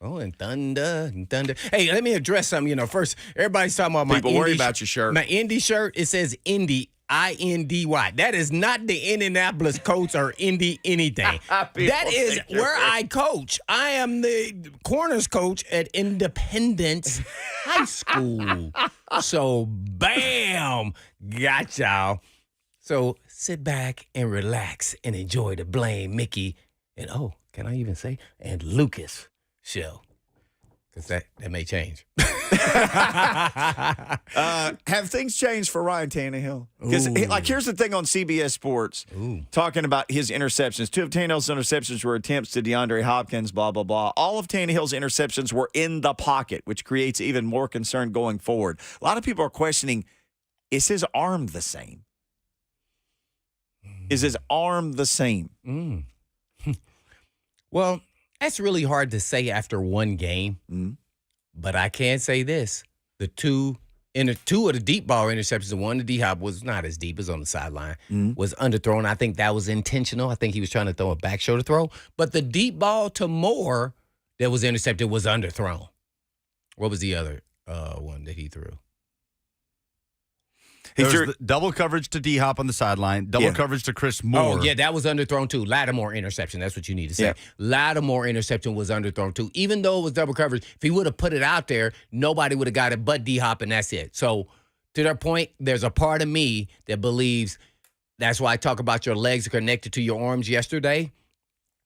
Oh, and thunder. Hey, let me address something. First, everybody's talking about my People worry Indy about your shirt. My Indy shirt, it says Indy, I-N-D-Y. That is not the Indianapolis Colts or Indy anything. That is where I coach. I am the corners coach at Independence High School. So, bam, got y'all. So, sit back and relax and enjoy the Blaine, Mickey, and can I even say, and Lucas show. Because that may change. Have things changed for Ryan Tannehill? Because here's the thing on CBS Sports, talking about his interceptions. 2 of Tannehill's interceptions were attempts to DeAndre Hopkins, blah, blah, blah. All of Tannehill's interceptions were in the pocket, which creates even more concern going forward. A lot of people are questioning, is his arm the same? Is his arm the same? Well, that's really hard to say after one game. But I can say this. The two of the deep ball interceptions, the one to D-Hop was not as deep as on the sideline, was underthrown. I think that was intentional. I think he was trying to throw a back shoulder throw. But the deep ball to Moore that was intercepted was underthrown. What was the other one that he threw? There's the double coverage to D-Hop on the sideline, double coverage to Chris Moore. Oh, yeah, that was underthrown too. Lattimore interception. That's what you need to say. Yeah. Lattimore interception was underthrown too. Even though it was double coverage, if he would have put it out there, nobody would have got it but D-Hop, and that's it. So, to their point, there's a part of me that believes that's why I talk about your legs are connected to your arms yesterday.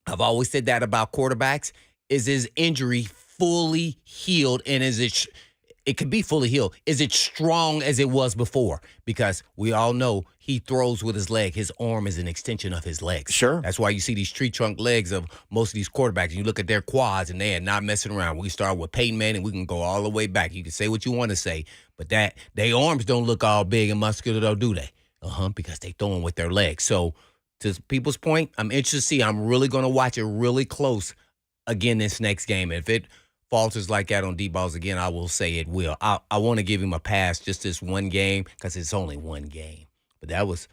I've always said that about quarterbacks. Is his injury fully healed, and is it could be fully healed. Is it strong as it was before? Because we all know he throws with his leg. His arm is an extension of his legs. Sure. That's why you see these tree trunk legs of most of these quarterbacks. And you look at their quads, and they are not messing around. We start with Peyton Manning. We can go all the way back. You can say what you want to say, but their arms don't look all big and muscular, though, do they? Because they throwing with their legs. So to people's point, I'm interested to see. I'm really going to watch it really close again this next game. If it falters like that on deep balls again, I will say it will. I want to give him a pass just this one game because it's only one game. But that was,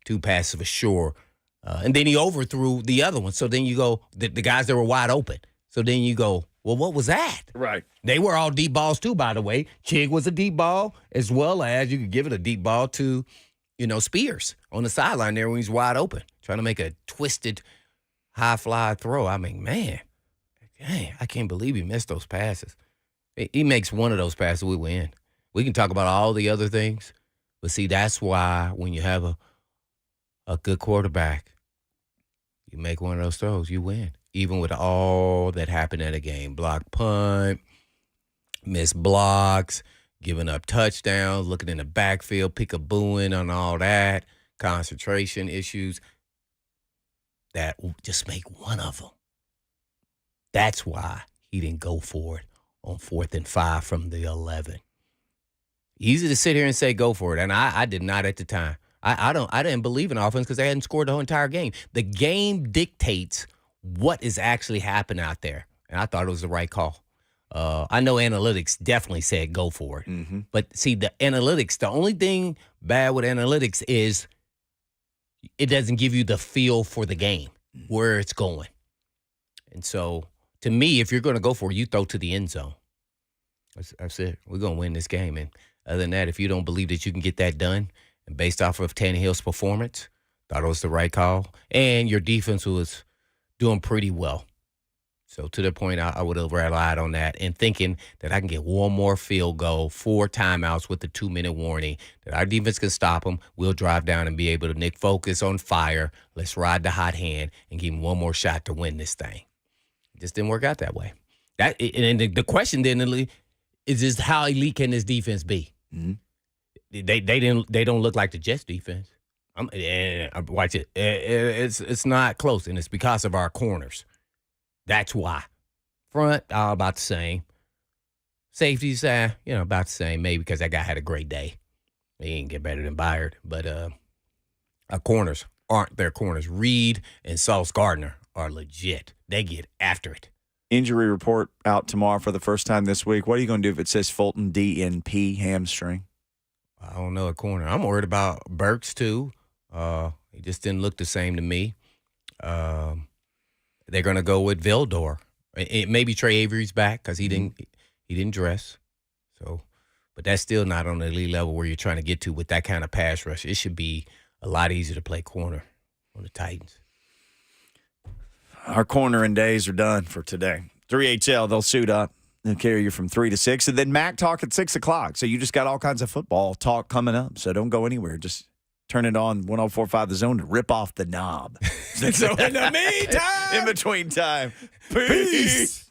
2 passes for sure. And then he overthrew the other one. So then you go, the guys that were wide open. So then you go, well, what was that? Right. They were all deep balls too, by the way. Chig was a deep ball, as well as you could give it a deep ball to, Spears on the sideline there when he's wide open, trying to make a twisted high fly throw. I mean, man. Dang, I can't believe he missed those passes. He makes one of those passes, we win. We can talk about all the other things, but see, that's why when you have a good quarterback, you make one of those throws, you win. Even with all that happened at a game. Block punt, missed blocks, giving up touchdowns, looking in the backfield, peekabooing on all that, concentration issues. That just make one of them. That's why he didn't go for it on 4th and 5 from the 11. Easy to sit here and say go for it, and I did not at the time. I didn't believe in offense because they hadn't scored the whole entire game. The game dictates what is actually happening out there, and I thought it was the right call. I know analytics definitely said go for it, but see, the only thing bad with analytics is it doesn't give you the feel for the game, where it's going, and so. To me, if you're going to go for it, you throw to the end zone. That's it. We're going to win this game. And other than that, if you don't believe that you can get that done, and based off of Tannehill's performance, thought it was the right call. And your defense was doing pretty well. So to the point, I would have relied on that and thinking that I can get one more field goal, 4 timeouts with the 2-minute warning, that our defense can stop them. We'll drive down and be able to Nick Focus on fire. Let's ride the hot hand and give him one more shot to win this thing. Just didn't work out that way. And the question then is just how elite can this defense be? They don't look like the Jets defense. Watch it. It's not close, and it's because of our corners. That's why. Front, about the same. Safeties, about the same. Maybe because that guy had a great day. He didn't get better than Byard. But our corners aren't their corners. Reed and Sauce Gardner are legit. They get after it. Injury report out tomorrow for the first time this week. What are you going to do if it says Fulton DNP hamstring? I don't know, a corner. I'm worried about Burks, too. He just didn't look the same to me. They're going to go with Vildor. Maybe Trey Avery's back because he didn't dress. So, but that's still not on the elite level where you're trying to get to with that kind of pass rush. It should be a lot easier to play corner on the Titans. Our cornering days are done for today. 3HL, they'll suit up. They'll carry you from 3 to 6. And then Mac Talk at 6 o'clock. So you just got all kinds of football talk coming up. So don't go anywhere. Just turn it on 104.5 The Zone to rip off the knob. So in the meantime. In between time. Peace.